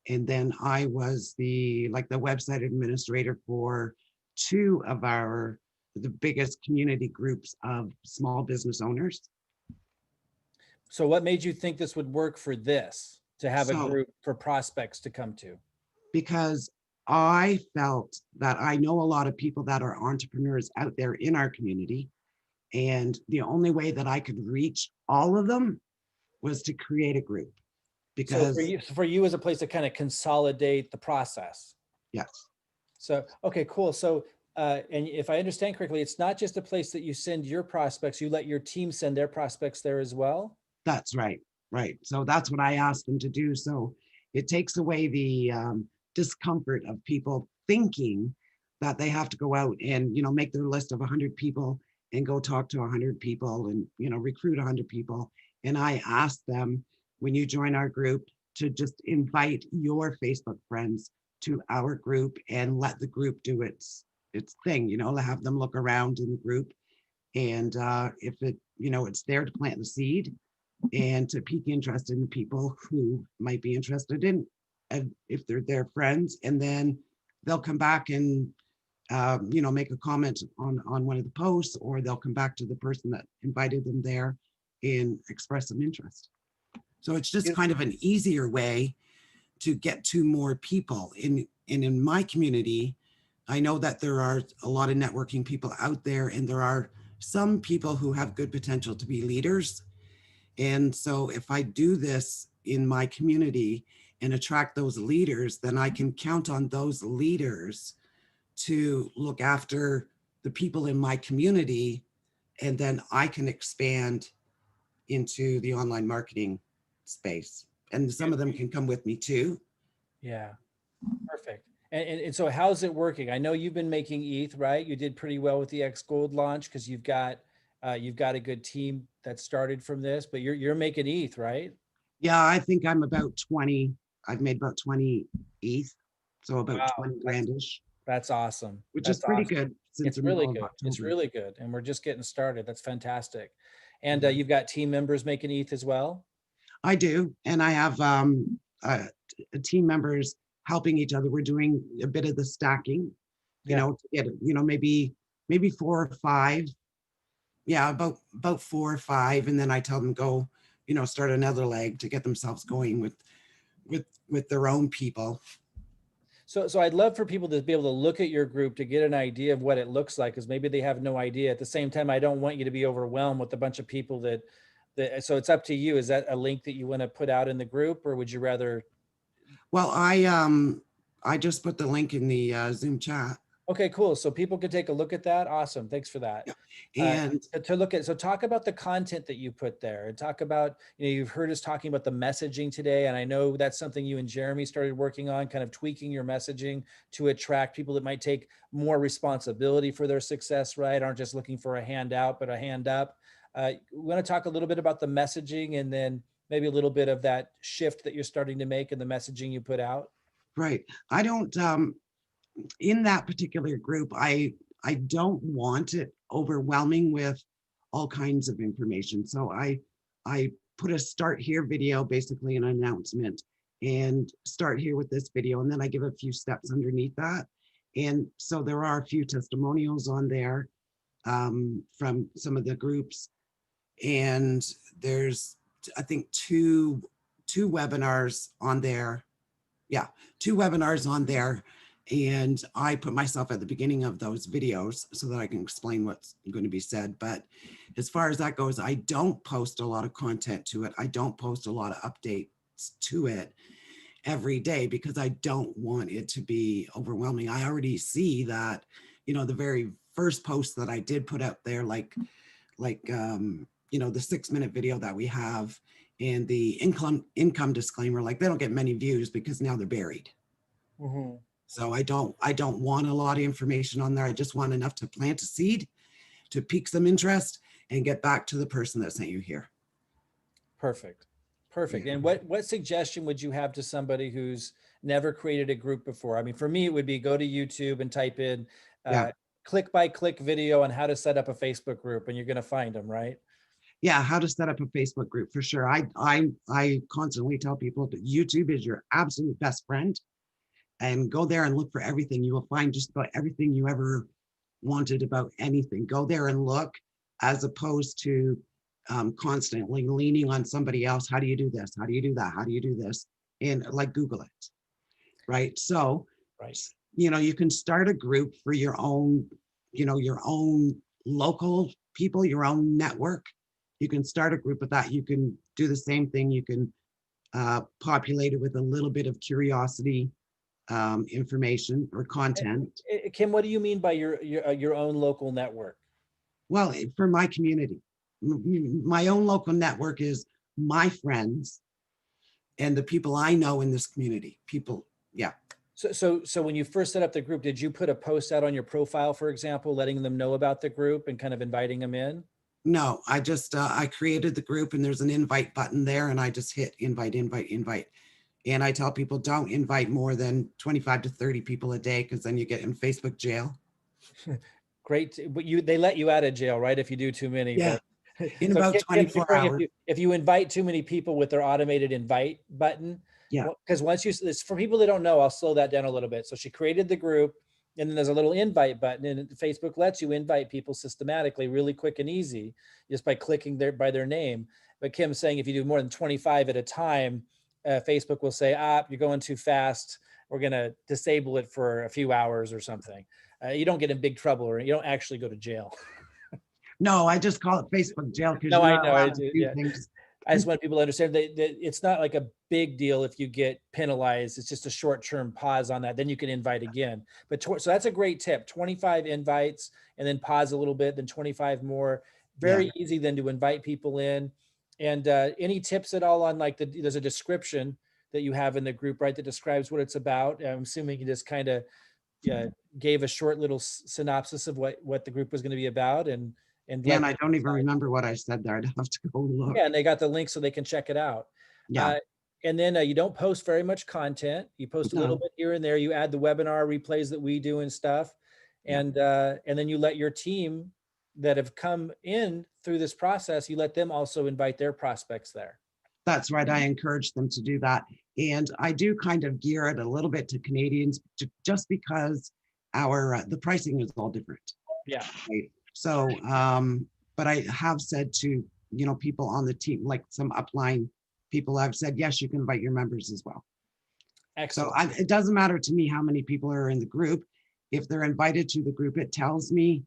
And then I was the website administrator for two of the biggest community groups of small business owners. So what made you think this would work for this, to have a group for prospects to come to? Because I felt that I know a lot of people that are entrepreneurs out there in our community. And the only way that I could reach all of them was to create a group. Because for you as a place to kind of consolidate the process. Yes. So, okay, cool. So, and if I understand correctly, it's not just a place that you send your prospects, you let your team send their prospects there as well? That's right. Right. So that's what I asked them to do. So it takes away the discomfort of people thinking that they have to go out and, make their list of 100 people and go talk to 100 people and, recruit 100 people. And I asked them, when you join our group, to just invite your Facebook friends to our group and let the group do its thing, have them look around in the group. And if it's there to plant the seed and to pique interest in the people who might be interested in, if they're their friends, and then they'll come back and, make a comment on one of the posts, or they'll come back to the person that invited them there and express some interest. So it's just kind of an easier way to get to more people. And in my community, I know that there are a lot of networking people out there, and there are some people who have good potential to be leaders. And so if I do this in my community and attract those leaders, then I can count on those leaders to look after the people in my community, and then I can expand into the online marketing space. And some of them can come with me too. Yeah, perfect. And so how's it working? I know you've been making ETH, right? You did pretty well with the X Gold launch because you've got a good team that started from this, but you're making ETH, right? Yeah, I think I'm about 20. I've made about 20 ETH, so about 20 grandish. That's awesome. Which is pretty good. It's really good. It's really good. And we're just getting started. That's fantastic. And you've got team members making ETH as well? I do. And I have team members helping each other. We're doing a bit of the stacking, to get, maybe 4 or 5 yeah, about 4 or 5, and then I tell them go, start another leg to get themselves going with their own people. So I'd love for people to be able to look at your group to get an idea of what it looks like, because maybe they have no idea. At the same time, I don't want you to be overwhelmed with a bunch of people that, so it's up to you. Is that a link that you want to put out in the group, or would you rather? Well, I just put the link in the Zoom chat. Okay, cool. So people can take a look at that. Awesome. Thanks for that. And to look at, so talk about the content that you put there, and talk about, you've heard us talking about the messaging today. And I know that's something you and Jeremy started working on, kind of tweaking your messaging to attract people that might take more responsibility for their success, right? Aren't just looking for a handout, but a hand up. We want to talk a little bit about the messaging, and then maybe a little bit of that shift that you're starting to make in the messaging you put out. Right. I don't, in that particular group, I don't want it overwhelming with all kinds of information. So I put a start here video, basically an announcement, and start here with this video. And then I give a few steps underneath that. And so there are a few testimonials on there from some of the groups. And there's, I think, two webinars on there. Yeah, 2 webinars on there. And I put myself at the beginning of those videos so that I can explain what's going to be said. But as far as that goes, I don't post a lot of content to it. I don't post a lot of updates to it every day because I don't want it to be overwhelming. I already see that, the very first post that I did put out there, like the 6-minute video that we have, and the income disclaimer, like they don't get many views because now they're buried. Mm-hmm. So I don't want a lot of information on there. I just want enough to plant a seed, to pique some interest, and get back to the person that sent you here. Perfect. Yeah. And what suggestion would you have to somebody who's never created a group before? I mean, for me, it would be go to YouTube and type in click by click video on how to set up a Facebook group, and you're going to find them, right? Yeah, how to set up a Facebook group, for sure. I constantly tell people that YouTube is your absolute best friend, and go there and look for everything. You will find just about everything you ever wanted about anything. Go there and look, as opposed to constantly leaning on somebody else. How do you do this? How do you do that? How do you do this? And like Google it, right? So, right. You can start a group for your own, your own local people, your own network. You can start a group with that. You can do the same thing. You can populate it with a little bit of curiosity, information or content. Kim, what do you mean by your own local network? Well, for my community, my own local network is my friends and the people I know in this community. People, yeah. So when you first set up the group, did you put a post out on your profile, for example, letting them know about the group and kind of inviting them in? No, I just I created the group, and there's an invite button there, and I just hit invite. And I tell people don't invite more than 25 to 30 people a day, because then you get in Facebook jail. Great, but they let you out of jail, right? If you do too many. Yeah. But, in about 24 hours. If you invite too many people with their automated invite button, yeah. Because once for people that don't know, I'll slow that down a little bit. So she created the group, and then there's a little invite button, and Facebook lets you invite people systematically, really quick and easy, just by clicking by their name. But Kim's saying if you do more than 25 at a time, Facebook will say, you're going too fast. We're going to disable it for a few hours or something. You don't get in big trouble, or you don't actually go to jail. No, I just call it Facebook jail. No, I know. I do. Yeah. I just want people to understand that it's not like a big deal if you get penalized. It's just a short-term pause on that. Then you can invite again. But so that's a great tip. 25 invites, and then pause a little bit, then 25 more. Very easy then to invite people in. And any tips at all on there's a description that you have in the group, right, that describes what it's about? I'm assuming you just kind of gave a short little synopsis of what the group was going to be about. And I don't even remember what I said there. I'd have to go look. Yeah, and they got the link so they can check it out. Yeah. And then you don't post very much content. You post a little bit here and there. You add the webinar replays that we do and stuff. And then you let your team that have come in through this process, you let them also invite their prospects there. That's right. I encourage them to do that. And I do kind of gear it a little bit to Canadians, just because the pricing is all different. Yeah. Right? So But I have said to, people on the team, like some upline people, I've said, yes, you can invite your members as well. Excellent. So it doesn't matter to me how many people are in the group. If they're invited to the group, it tells me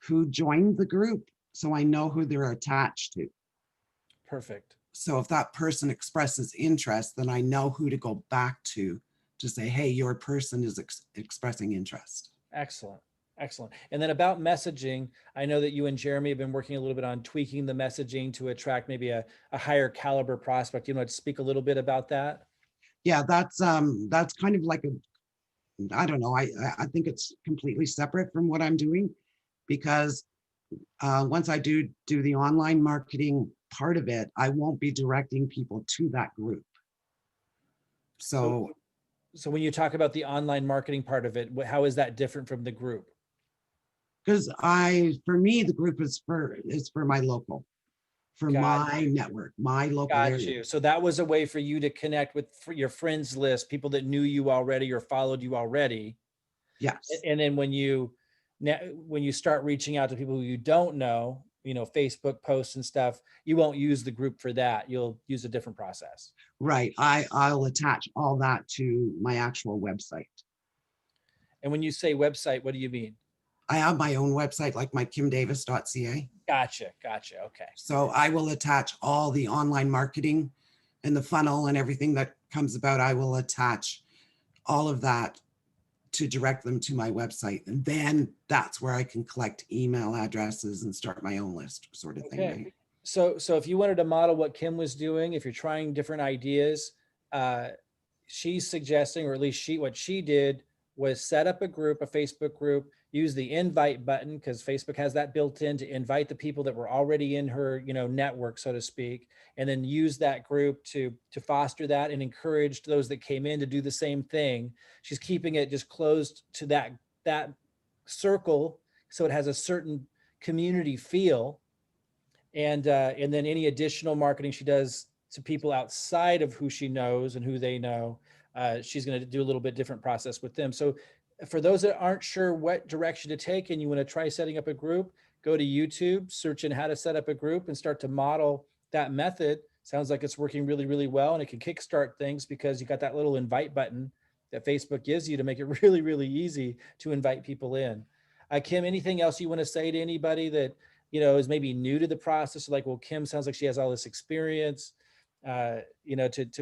who joined the group, so I know who they're attached to. Perfect. So if that person expresses interest, then I know who to go back to say, hey, your person is expressing interest. Excellent. Excellent. And then about messaging, I know that you and Jeremy have been working a little bit on tweaking the messaging to attract maybe a higher caliber prospect. You want to speak a little bit about that? Yeah, that's kind of like I don't know. I think it's completely separate from what I'm doing, because once I do the online marketing part of it, I won't be directing people to that group. So when you talk about the online marketing part of it, how is that different from the group? Because for me, the group is for my local, for my network, my local area. So that was a way for you to connect with your friends list, people that knew you already or followed you already. Yes. And then when you start reaching out to people who you don't know, Facebook posts and stuff, you won't use the group for that. You'll use a different process. Right. I'll attach all that to my actual website. And when you say website, what do you mean? I have my own website, like my kimdavis.ca. Gotcha. Okay. So I will attach all the online marketing and the funnel and everything that comes about. I will attach all of that to direct them to my website. And then that's where I can collect email addresses and start my own list, sort of thing. Right? So if you wanted to model what Kim was doing, if you're trying different ideas, she's suggesting, or at least what she did was set up a group, a Facebook group, use the invite button, because Facebook has that built in to invite the people that were already in her, network, so to speak, and then use that group to foster that and encourage those that came in to do the same thing. She's keeping it just closed to that circle, so it has a certain community feel. And then any additional marketing she does to people outside of who she knows and who they know, she's going to do a little bit different process with them. So for those that aren't sure what direction to take and you want to try setting up a group, go to YouTube, search in how to set up a group and start to model that method. Sounds like it's working really, really well, and it can kickstart things because you got that little invite button that Facebook gives you to make it really, really easy to invite people in. Kim, anything else you want to say to anybody that is maybe new to the process? Like, well, Kim sounds like she has all this experience, to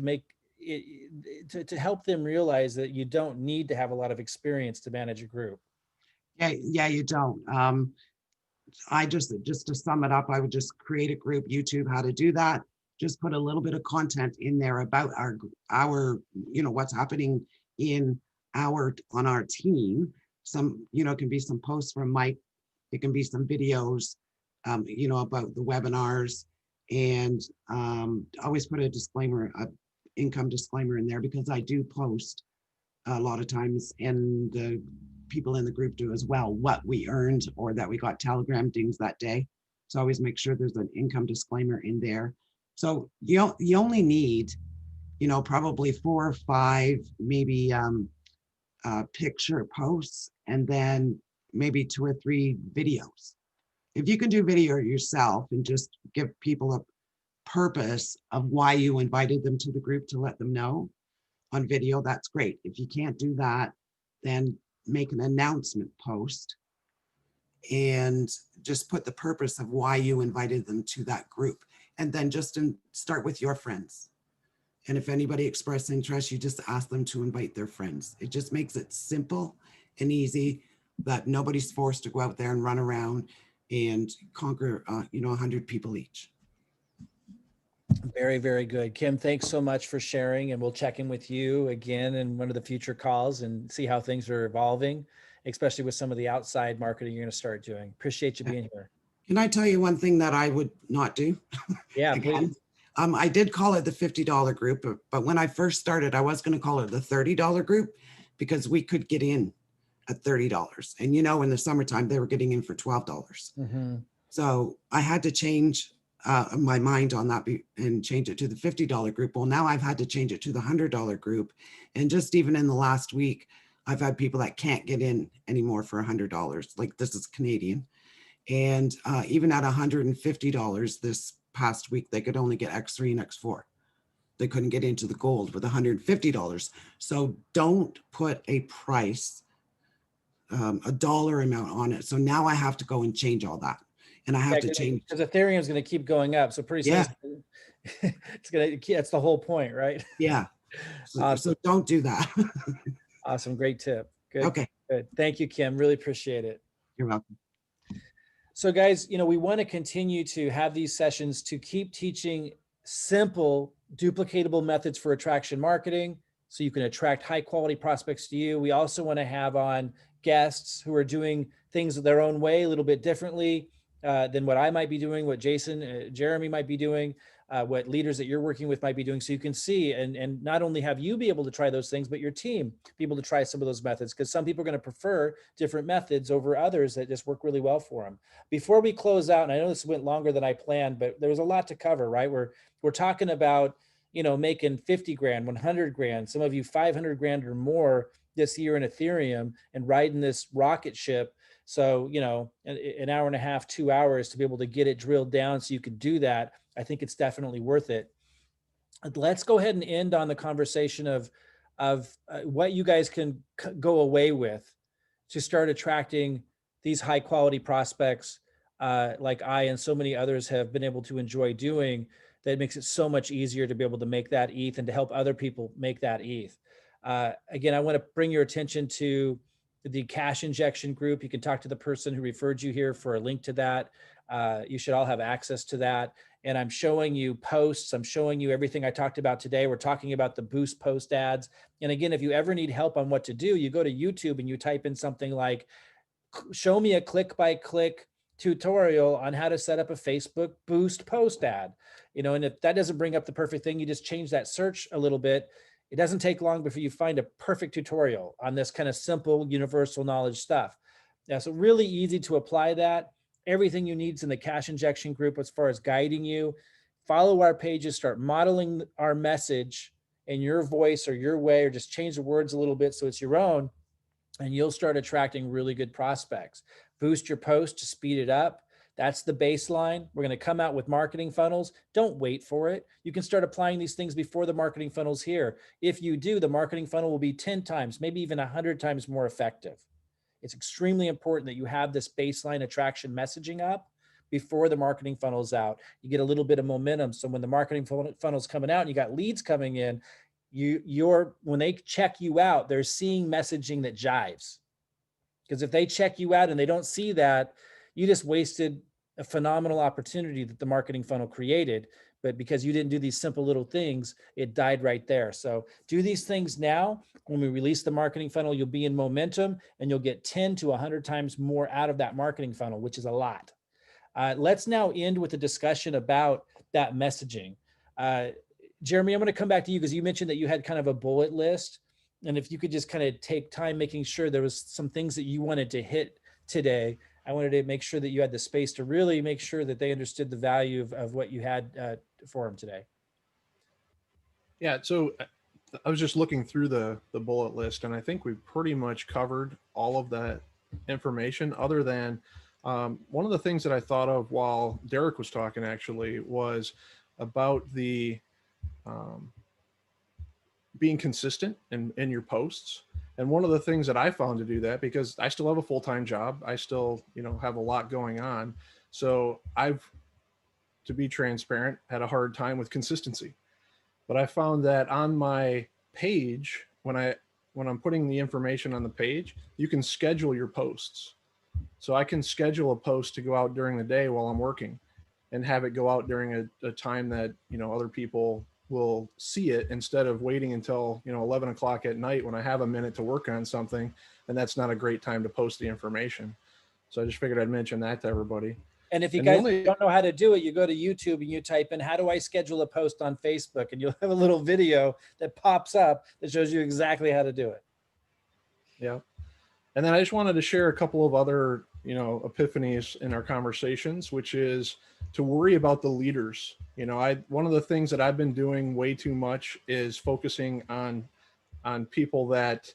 make it, to help them realize that you don't need to have a lot of experience to manage a group. Yeah, you don't. I just to sum it up, I would just create a group, YouTube, how to do that. Just put a little bit of content in there about our what's happening on our team. Some, it can be some posts from Mike. It can be some videos, about the webinars, and always put a disclaimer, income disclaimer in there, because I do post a lot of times, and the people in the group do as well, what we earned or that we got Telegram dings that day. So always make sure there's an income disclaimer in there. So you only need, probably 4 or 5, maybe picture posts, and then maybe 2 or 3 videos. If you can do video yourself and just give people a purpose of why you invited them to the group to let them know on video, that's great. If you can't do that, then make an announcement post and just put the purpose of why you invited them to that group. And then just start with your friends. And if anybody expresses interest, you just ask them to invite their friends. It just makes it simple and easy, that nobody's forced to go out there and run around and conquer, 100 people each. Very, very good. Kim, thanks so much for sharing, and we'll check in with you again in one of the future calls and see how things are evolving, especially with some of the outside marketing you're going to start doing. Appreciate you being here. Can I tell you one thing that I would not do? Yeah, Again, please. I did call it the $50 group, but when I first started, I was going to call it the $30 group, because we could get in at $30. And in the summertime, they were getting in for $12. Mm-hmm. So I had to change my mind on that and change it to the $50 group. Well, now I've had to change it to the $100 group. And just even in the last week, I've had people that can't get in anymore for $100. Like, this is Canadian. And even at $150 this past week, they could only get X3 and X4. They couldn't get into the gold with $150. So don't put a price, a dollar amount on it. So now I have to go and change all that. And I have to change. Because Ethereum is going to keep going up. So pretty soon it's going to, that's the whole point, right? Yeah. So, Awesome. so don't do that. Awesome. Great tip. Good. Okay. Good. Thank you, Kim. Really appreciate it. You're welcome. So guys, we want to continue to have these sessions to keep teaching simple, duplicatable methods for attraction marketing so you can attract high quality prospects to you. We also want to have on guests who are doing things their own way, a little bit differently than what I might be doing, what Jason, Jeremy might be doing, what leaders that you're working with might be doing. So you can see and not only have you be able to try those things, but your team be able to try some of those methods, because some people are going to prefer different methods over others that just work really well for them. Before we close out, and I know this went longer than I planned, but there was a lot to cover, right? We're talking about, making 50 grand, 100 grand, some of you 500 grand or more this year in Ethereum and riding this rocket ship. So, an hour and a half, 2 hours to be able to get it drilled down so you could do that. I think it's definitely worth it. Let's go ahead and end on the conversation of what you guys can go away with to start attracting these high quality prospects like I and so many others have been able to enjoy doing. That makes it so much easier to be able to make that ETH and to help other people make that ETH. Again, I want to bring your attention to the cash injection group. You can talk to the person who referred you here for a link to that. You should all have access to that. And I'm showing you posts. I'm showing you everything I talked about today. We're talking about the boost post ads. And again, if you ever need help on what to do, you go to YouTube and you type in something like, show me a click-by-click tutorial on how to set up a Facebook boost post ad. And if that doesn't bring up the perfect thing, you just change that search a little bit. It doesn't take long before you find a perfect tutorial on this kind of simple universal knowledge stuff. Yeah, so really easy to apply that. Everything you need is in the cash injection group as far as guiding you. Follow our pages, start modeling our message in your voice or your way, or just change the words a little bit so it's your own, and you'll start attracting really good prospects. Boost your post to speed it up. That's the baseline. We're going to come out with marketing funnels. Don't wait for it. You can start applying these things before the marketing funnel's here. If you do, the marketing funnel will be 10 times, maybe even 100 times more effective. It's extremely important that you have this baseline attraction messaging up before the marketing funnel's out. You get a little bit of momentum. So when the marketing funnel's coming out and you got leads coming in, when they check you out, they're seeing messaging that jives. Because if they check you out and they don't see that, you just wasted a phenomenal opportunity that the marketing funnel created. But because you didn't do these simple little things, it died right there. So do these things now. When we release the marketing funnel, you'll be in momentum and you'll get 10 to 100 times more out of that marketing funnel, which is a lot. Let's now end with a discussion about that messaging. Jeremy, I'm going to come back to you because you mentioned that you had kind of a bullet list. And if you could just kind of take time making sure there was some things that you wanted to hit today, I wanted to make sure that you had the space to really make sure that they understood the value of what you had for them today. Yeah, so I was just looking through the bullet list, and I think we've pretty much covered all of that information, other than one of the things that I thought of while Derek was talking actually was about the being consistent in your posts. And one of the things that I found to do that, because I still have a full-time job, I still, have a lot going on. So I've, to be transparent, had a hard time with consistency. But I found that on my page, when I'm putting the information on the page, you can schedule your posts. So I can schedule a post to go out during the day while I'm working and have it go out during a time that, other people will see it, instead of waiting until 11 o'clock at night when I have a minute to work on something, and that's not a great time to post the information. So I just figured I'd mention that to everybody. And if you guys don't know how to do it, you go to YouTube and you type in, how do I schedule a post on Facebook? And you'll have a little video that pops up that shows you exactly how to do it. Yeah. And then I just wanted to share a couple of other, epiphanies in our conversations, which is to worry about the leaders. One of the things that I've been doing way too much is focusing on people that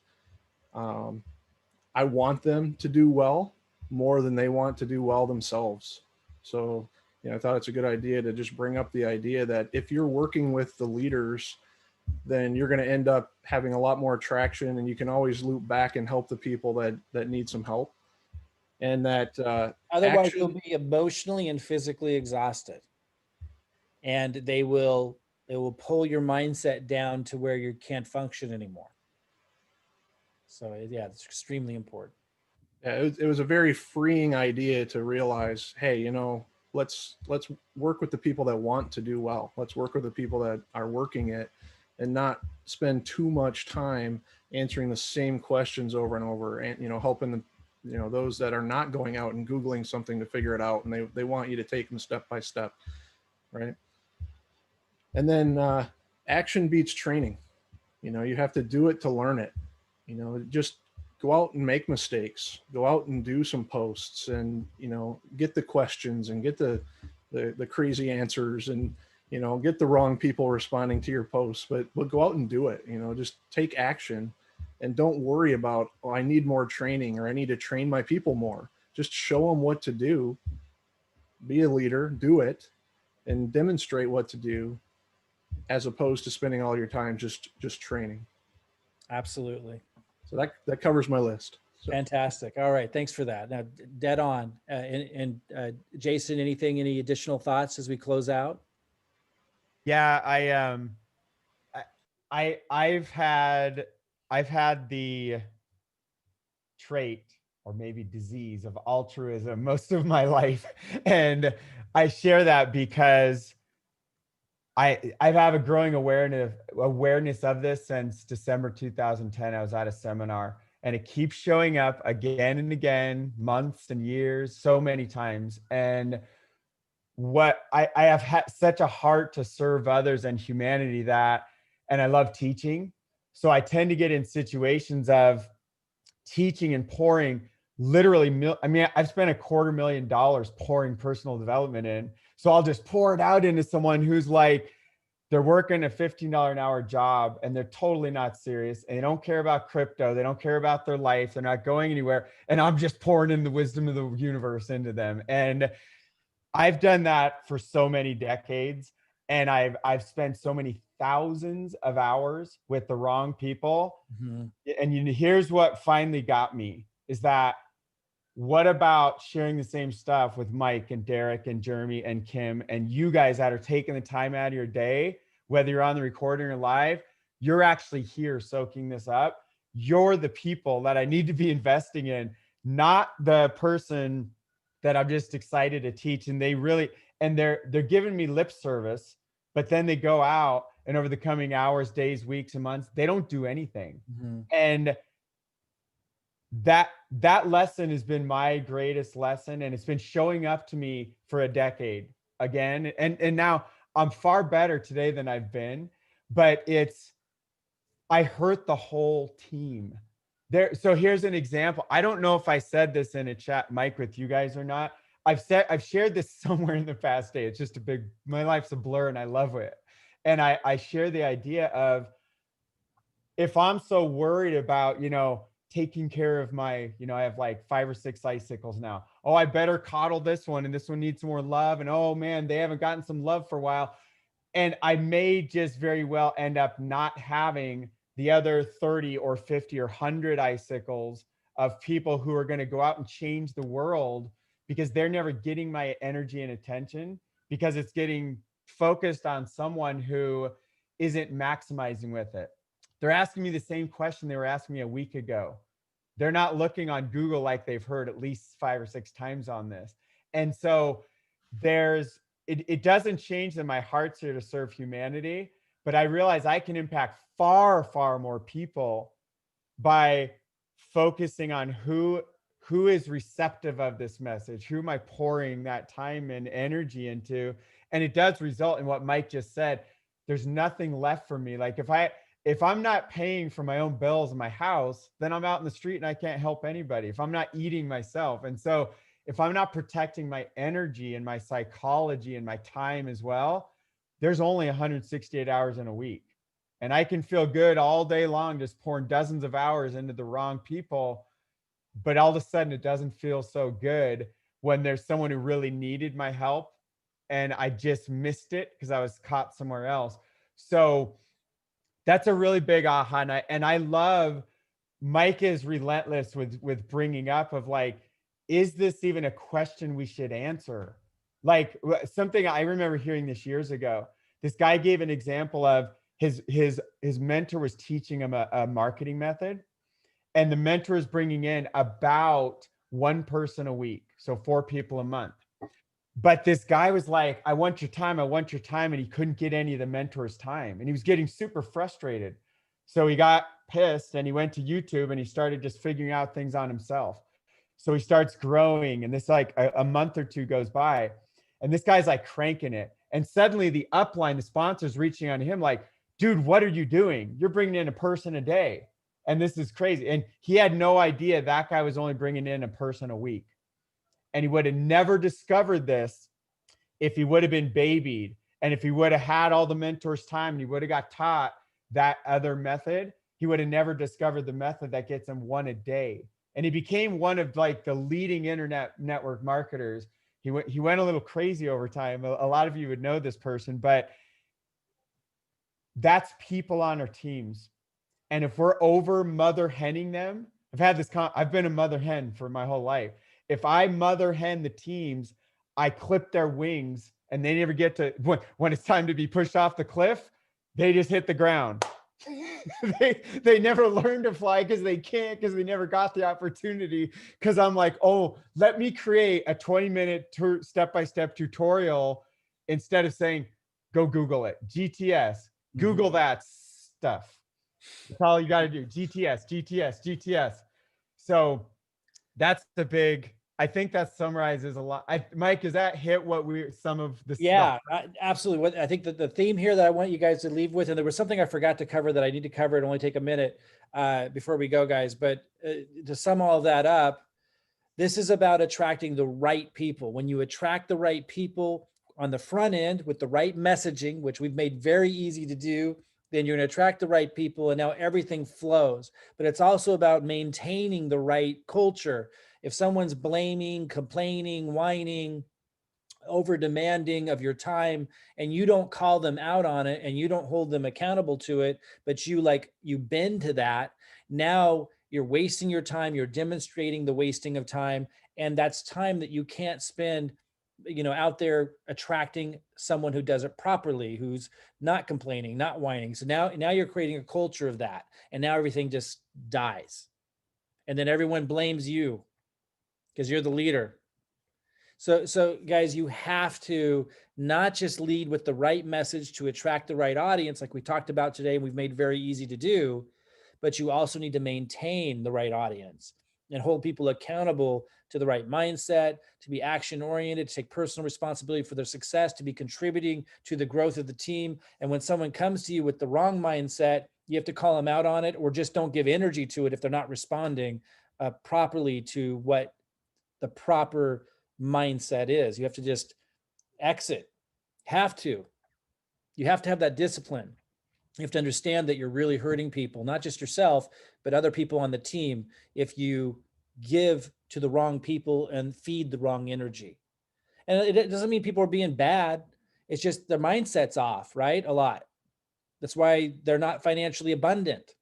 I want them to do well, more than they want to do well themselves. So, I thought it's a good idea to just bring up the idea that if you're working with the leaders, then you're going to end up having a lot more traction, and you can always loop back and help the people that need some help. And that Otherwise, you'll be emotionally and physically exhausted, and they will pull your mindset down to where you can't function anymore. So yeah, it's extremely important. Yeah, it was a very freeing idea to realize, hey, let's work with the people that want to do well. Let's work with the people that are working it, and not spend too much time answering the same questions over and over, and helping them, those that are not going out and Googling something to figure it out, and they want you to take them step by step, right? And then action beats training. You have to do it to learn it. Just go out and make mistakes, go out and do some posts, and get the questions and get the crazy answers, and get the wrong people responding to your posts, but go out and do it. Just take action, and don't worry about, oh, I need more training, or I need to train my people more. Just show them what to do, be a leader, do it, and demonstrate what to do, as opposed to spending all your time just training. Absolutely. So that covers my list. So. Fantastic. All right. Thanks for that. Now, dead on. And Jason, any additional thoughts as we close out? Yeah, I've had the trait, or maybe disease, of altruism most of my life. And I share that because I've had a growing awareness of this since December 2010. I was at a seminar, and it keeps showing up again and again, months and years, so many times. And what I have had such a heart to serve others and humanity and I love teaching. So I tend to get in situations of teaching and pouring literally, I've spent $250,000 pouring personal development in. So I'll just pour it out into someone who's like, they're working a $15 an hour job, and they're totally not serious, and they don't care about crypto. They don't care about their life. They're not going anywhere. And I'm just pouring in the wisdom of the universe into them. And I've done that for so many decades, and I've spent so many thousands of hours with the wrong people. Mm-hmm. And here's what finally got me is that, what about sharing the same stuff with Mike and Derek and Jeremy and Kim and you guys that are taking the time out of your day, whether you're on the recording or live, you're actually here soaking this up. You're the people that I need to be investing in, not the person that I'm just excited to teach. And they're giving me lip service, but then they go out and over the coming hours, days, weeks, and months, they don't do anything. Mm-hmm. And that lesson has been my greatest lesson, and it's been showing up to me for a decade again. And now I'm far better today than I've been, but I hurt the whole team. So here's an example. I don't know if I said this in a chat mic with you guys or not. I've shared this somewhere in the past day. It's just my life's a blur, and I love it. And I share the idea of, if I'm so worried about, taking care of my, I have like 5 or 6 icicles now. Oh, I better coddle this one, and this one needs some more love. And oh man, they haven't gotten some love for a while. And I may just very well end up not having the other 30 or 50 or 100 icicles of people who are going to go out and change the world, because they're never getting my energy and attention, because it's getting focused on someone who isn't maximizing with it. They're asking me the same question they were asking me a week ago. They're not looking on Google like they've heard at least 5 or 6 times on this. And so it doesn't change that my heart's here to serve humanity, but I realize I can impact far, far more people by focusing on who is receptive of this message, who am I pouring that time and energy into. And it does result in what Mike just said. There's nothing left for me. Like if I'm not paying for my own bills in my house, then I'm out in the street and I can't help anybody. If I'm not eating myself. And so if I'm not protecting my energy and my psychology and my time as well, there's only 168 hours in a week. And I can feel good all day long, just pouring dozens of hours into the wrong people. but all of a sudden it doesn't feel so good when there's someone who really needed my help and I just missed it because I was caught somewhere else. So that's a really big aha. And I love Mike is relentless with bringing up of like, is this even a question we should answer? Like something I remember hearing this years ago. This guy gave an example of his mentor was teaching him a marketing method, and the mentor is bringing in about one person a week, so 4 people a month. But this guy was like, I want your time, and he couldn't get any of the mentor's time, and he was getting super frustrated. So he got pissed and he went to YouTube and he started just figuring out things on himself. So he starts growing, and this like a month or 2 goes by, and this guy's like cranking it. And suddenly the upline, the sponsor's reaching on him like, dude, what are you doing? You're bringing in a person a day. And this is crazy. And he had no idea that guy was only bringing in a person a week. And he would have never discovered this if he would have been babied. And if he would have had all the mentor's time and he would have got taught that other method, he would have never discovered the method that gets him 1 a day. And he became one of like the leading internet network marketers. He went a little crazy over time. A lot of you would know this person, but that's people on our teams. And if we're over mother henning them, I've been a mother hen for my whole life. If I mother hen the teams, I clip their wings and they never get to, when it's time to be pushed off the cliff, they just hit the ground. they never learn to fly because they can't, because they never got the opportunity. Because I'm like, oh, let me create a 20-minute step-by-step tutorial instead of saying, go Google it. GTS, Google that stuff. That's all you got to do. GTS. So that's the big, I think that summarizes a lot. Mike, does that hit what some of the Yeah, stuff? absolutely. I think that the theme here that I want you guys to leave with, and there was something I forgot to cover that I need to cover. It only take a minute before we go, guys. But to sum all of that up, this is about attracting the right people. When you attract the right people on the front end with the right messaging, which we've made very easy to do, then you're going to attract the right people, and now everything flows. But it's also about maintaining the right culture. If someone's blaming, complaining, whining, over demanding of your time, and you don't call them out on it and you don't hold them accountable to it, but you bend to that, now you're wasting your time, you're demonstrating the wasting of time. And that's time that you can't spend, out there attracting someone who does it properly, who's not complaining, not whining. So now you're creating a culture of that, and now everything just dies. And then everyone blames you because you're the leader. So guys, you have to not just lead with the right message to attract the right audience, like we talked about today, and we've made very easy to do, but you also need to maintain the right audience and hold people accountable to the right mindset, to be action-oriented, to take personal responsibility for their success, to be contributing to the growth of the team. And when someone comes to you with the wrong mindset, you have to call them out on it, or just don't give energy to it if they're not responding properly to what the proper mindset is. You have to just exit. You have to have that discipline. You have to understand that you're really hurting people, not just yourself, but other people on the team, if you give to the wrong people and feed the wrong energy. And it doesn't mean people are being bad. It's just their mindset's off, right? A lot. That's why they're not financially abundant.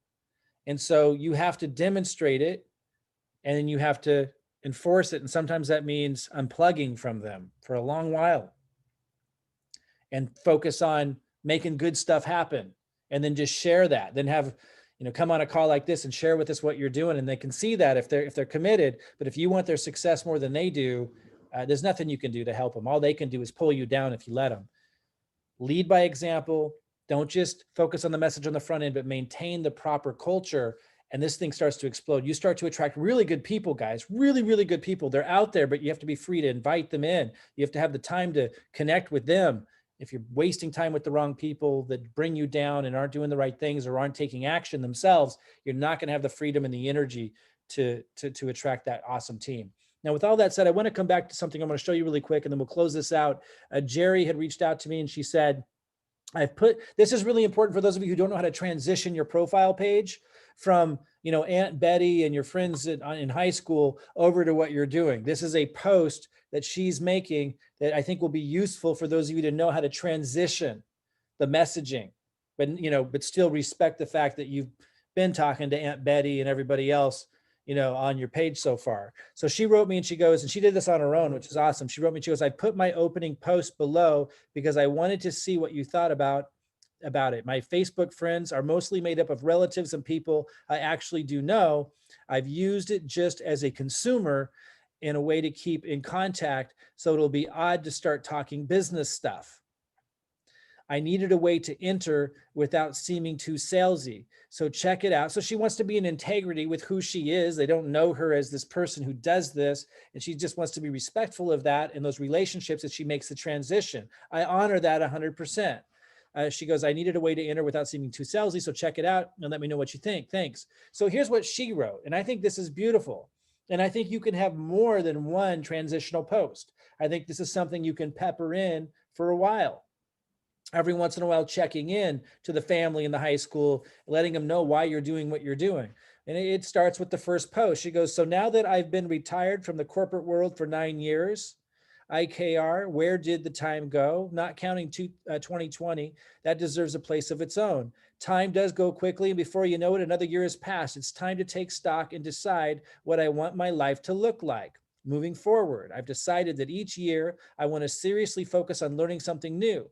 And so you have to demonstrate it, and then you have to enforce it. And sometimes that means unplugging from them for a long while and focus on making good stuff happen, and then just share that. Then have, come on a call like this and share with us what you're doing. And they can see that if they're committed. But if you want their success more than they do, there's nothing you can do to help them. All they can do is pull you down if you let them. Lead by example. Don't just focus on the message on the front end, but maintain the proper culture. And this thing starts to explode. You start to attract really good people, guys, really, really good people. They're out there, but you have to be free to invite them in. You have to have the time to connect with them. If you're wasting time with the wrong people that bring you down and aren't doing the right things or aren't taking action themselves, you're not going to have the freedom and the energy to attract that awesome team. Now, with all that said, I want to come back to something I'm going to show you really quick, and then we'll close this out. Jerry had reached out to me, and she said, This is really important for those of you who don't know how to transition your profile page from, Aunt Betty and your friends in high school over to what you're doing. This is a post that she's making that I think will be useful for those of you to know how to transition the messaging, but still respect the fact that you've been talking to Aunt Betty and everybody else, on your page so far. So she wrote me and she goes, and she did this on her own, which is awesome. She wrote me, she goes, I put my opening post below because I wanted to see what you thought about it. My Facebook friends are mostly made up of relatives and people I actually do know. I've used it just as a consumer in a way to keep in contact. So it'll be odd to start talking business stuff. I needed a way to enter without seeming too salesy. So check it out. So she wants to be in integrity with who she is. They don't know her as this person who does this. And she just wants to be respectful of that and those relationships as she makes the transition. I honor that 100%. She goes, I needed a way to enter without seeming too salesy. So check it out and let me know what you think. Thanks. So here's what she wrote. And I think this is beautiful. And I think you can have more than one transitional post. I think this is something you can pepper in for a while. Every once in a while, checking in to the family in the high school, letting them know why you're doing what you're doing. And it starts with the first post. She goes, so now that I've been retired from the corporate world for 9 years, IKR, where did the time go? Not counting 2020, that deserves a place of its own. Time does go quickly, and before you know it, another year has passed. It's time to take stock and decide what I want my life to look like. Moving forward, I've decided that each year I want to seriously focus on learning something new.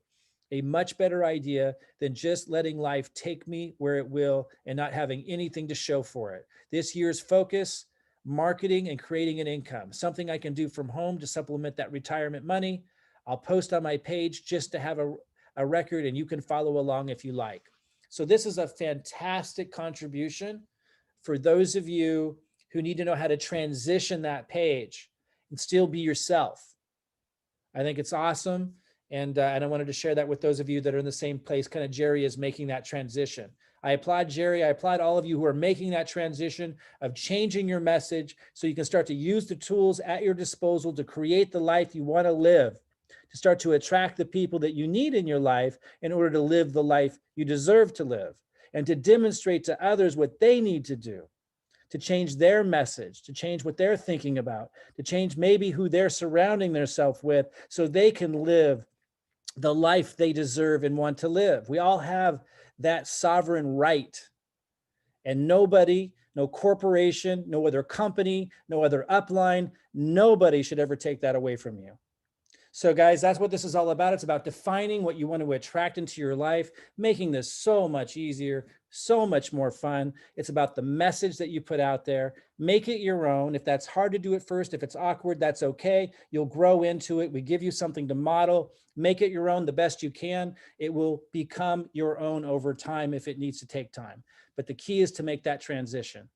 A much better idea than just letting life take me where it will and not having anything to show for it. This year's focus, marketing and creating an income, something I can do from home to supplement that retirement money. I'll post on my page just to have a record, and you can follow along if you like. So this is a fantastic contribution for those of you who need to know how to transition that page and still be yourself. I think it's awesome. And I wanted to share that with those of you that are in the same place, kind of Jerry is making that transition. I applaud Jerry. I applaud all of you who are making that transition of changing your message so you can start to use the tools at your disposal to create the life you want to live, to start to attract the people that you need in your life in order to live the life you deserve to live, and to demonstrate to others what they need to do to change their message, to change what they're thinking about, to change maybe who they're surrounding themselves with so they can live the life they deserve and want to live. We all have that sovereign right. And nobody, no corporation, no other company, no other upline, nobody should ever take that away from you. So guys, that's what this is all about. It's about defining what you want to attract into your life, making this so much easier, so much more fun. It's about the message that you put out there. Make it your own. If that's hard to do at first, if it's awkward, that's okay. You'll grow into it. We give you something to model. Make it your own the best you can. It will become your own over time if it needs to take time. But the key is to make that transition,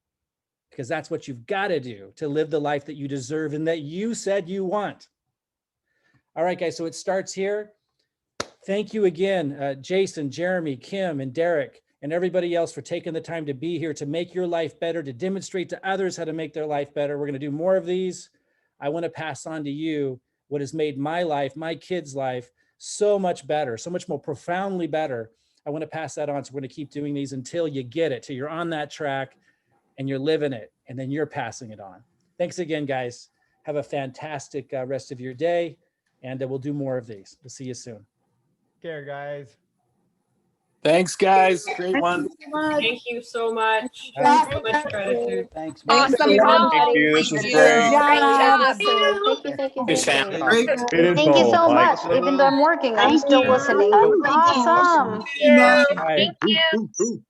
because that's what you've got to do to live the life that you deserve and that you said you want. All right, guys, so it starts here. Thank you again, Jason, Jeremy, Kim, and Derek, and everybody else for taking the time to be here to make your life better, to demonstrate to others how to make their life better. We're going to do more of these. I want to pass on to you what has made my life, my kids' life, so much better, so much more profoundly better. I want to pass that on. So we're going to keep doing these until you get it, till you're on that track and you're living it, and then you're passing it on. Thanks again, guys. Have a fantastic rest of your day. And we'll do more of these. We'll see you soon. Take care, guys. Thanks, guys. Great one. Thank you so much. Thank So much gratitude. Thanks. Awesome Mike. call. Thank you. This was Good great. job. Thank you. Thank you. Good Thank you. family. Thank you so much. Even though I'm working, I'm still listening. Awesome. Thank you. Bye. Thank you.